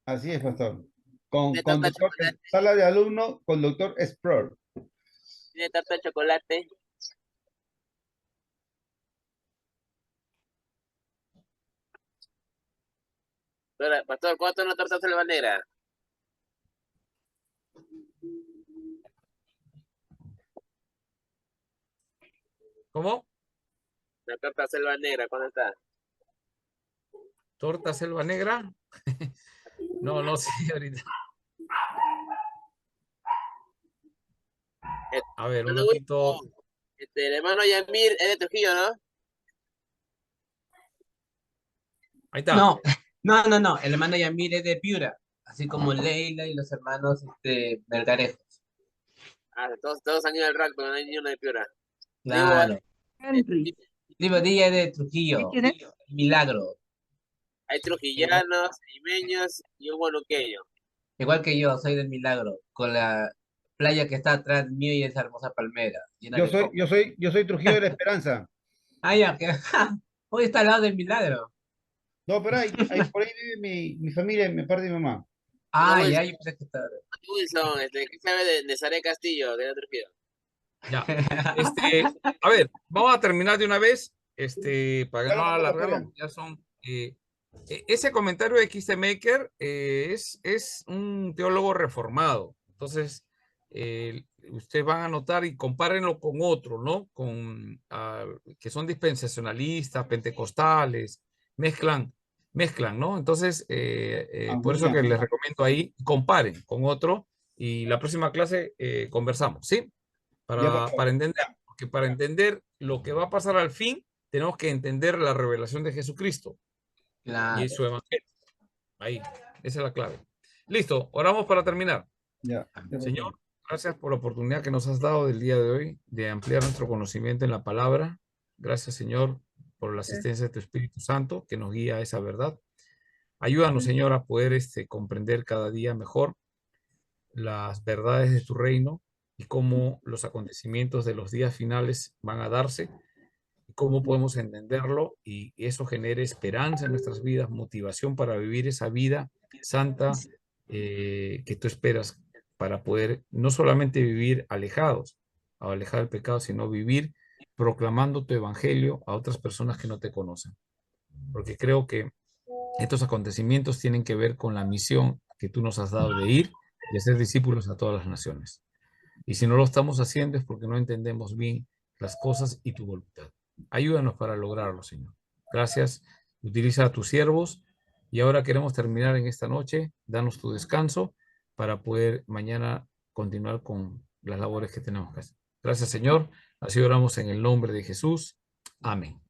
Speaker 5: Así es, pastor. Con doctor, sala de alumnos con doctor Sproul.
Speaker 7: Tiene tarta de chocolate. Pastor, ¿cuánto es una torta selva negra?
Speaker 2: ¿Cómo?
Speaker 7: La torta selva negra, ¿cuándo está?
Speaker 2: ¿Torta selva negra? No sé ahorita. A ver, un ratito.
Speaker 7: El hermano Yamir es de Trujillo, ¿no?
Speaker 2: Ahí está.
Speaker 3: No. El hermano Yamir es de Piura, así como Leila y los hermanos Melgarejos.
Speaker 7: Todos han ido al rack, pero no hay ni uno de Piura.
Speaker 3: Claro.
Speaker 11: Henry.
Speaker 3: Digo, Dilla es de Trujillo.
Speaker 11: ¿Quién es?
Speaker 3: Milagro.
Speaker 7: Hay trujillanos, limeños y un guanuqueño.
Speaker 3: Igual que yo, soy del Milagro, con la playa que está atrás mío y esa hermosa palmera. llena de coco.
Speaker 5: Yo soy Trujillo de la Esperanza.
Speaker 3: Ya, que hoy está al lado del Milagro.
Speaker 5: No, pero por ahí vive mi familia, mi parte de mi mamá.
Speaker 3: Ya, yo pensé que estaba.
Speaker 7: Wilson, ¿qué sabe de Saré Castillo, de Trujillo?
Speaker 2: Ya. A ver, vamos a terminar de una vez, para que no alargarnos. Ya son. Ese comentario de X.T. Maker es un teólogo reformado. Entonces, ustedes van a notar y compárenlo con otros, ¿no? Que son dispensacionalistas, pentecostales, mezclan, ¿no? Entonces, por eso que les recomiendo ahí, comparen con otro y la próxima clase conversamos, ¿sí? Para entender, porque para entender lo que va a pasar al fin, tenemos que entender la revelación de Jesucristo.
Speaker 3: Claro.
Speaker 2: Y su evangelio. Ahí, esa es la clave. Listo, oramos para terminar. Señor, gracias por la oportunidad que nos has dado del día de hoy de ampliar nuestro conocimiento en la palabra. Gracias, Señor, por la asistencia de tu Espíritu Santo que nos guía a esa verdad. Ayúdanos, Señor, a poder comprender cada día mejor las verdades de tu reino y cómo los acontecimientos de los días finales van a darse. Cómo podemos entenderlo y eso genere esperanza en nuestras vidas, motivación para vivir esa vida santa que tú esperas para poder no solamente vivir alejados, alejar el pecado, sino vivir proclamando tu evangelio a otras personas que no te conocen. Porque creo que estos acontecimientos tienen que ver con la misión que tú nos has dado de ir y hacer discípulos a todas las naciones. Y si no lo estamos haciendo es porque no entendemos bien las cosas y tu voluntad. Ayúdanos para lograrlo, Señor. Gracias. Utiliza a tus siervos Y ahora queremos terminar en esta noche, danos tu descanso para poder mañana continuar con las labores que tenemos que hacer. Gracias, Señor. Así oramos en el nombre de Jesús. Amén.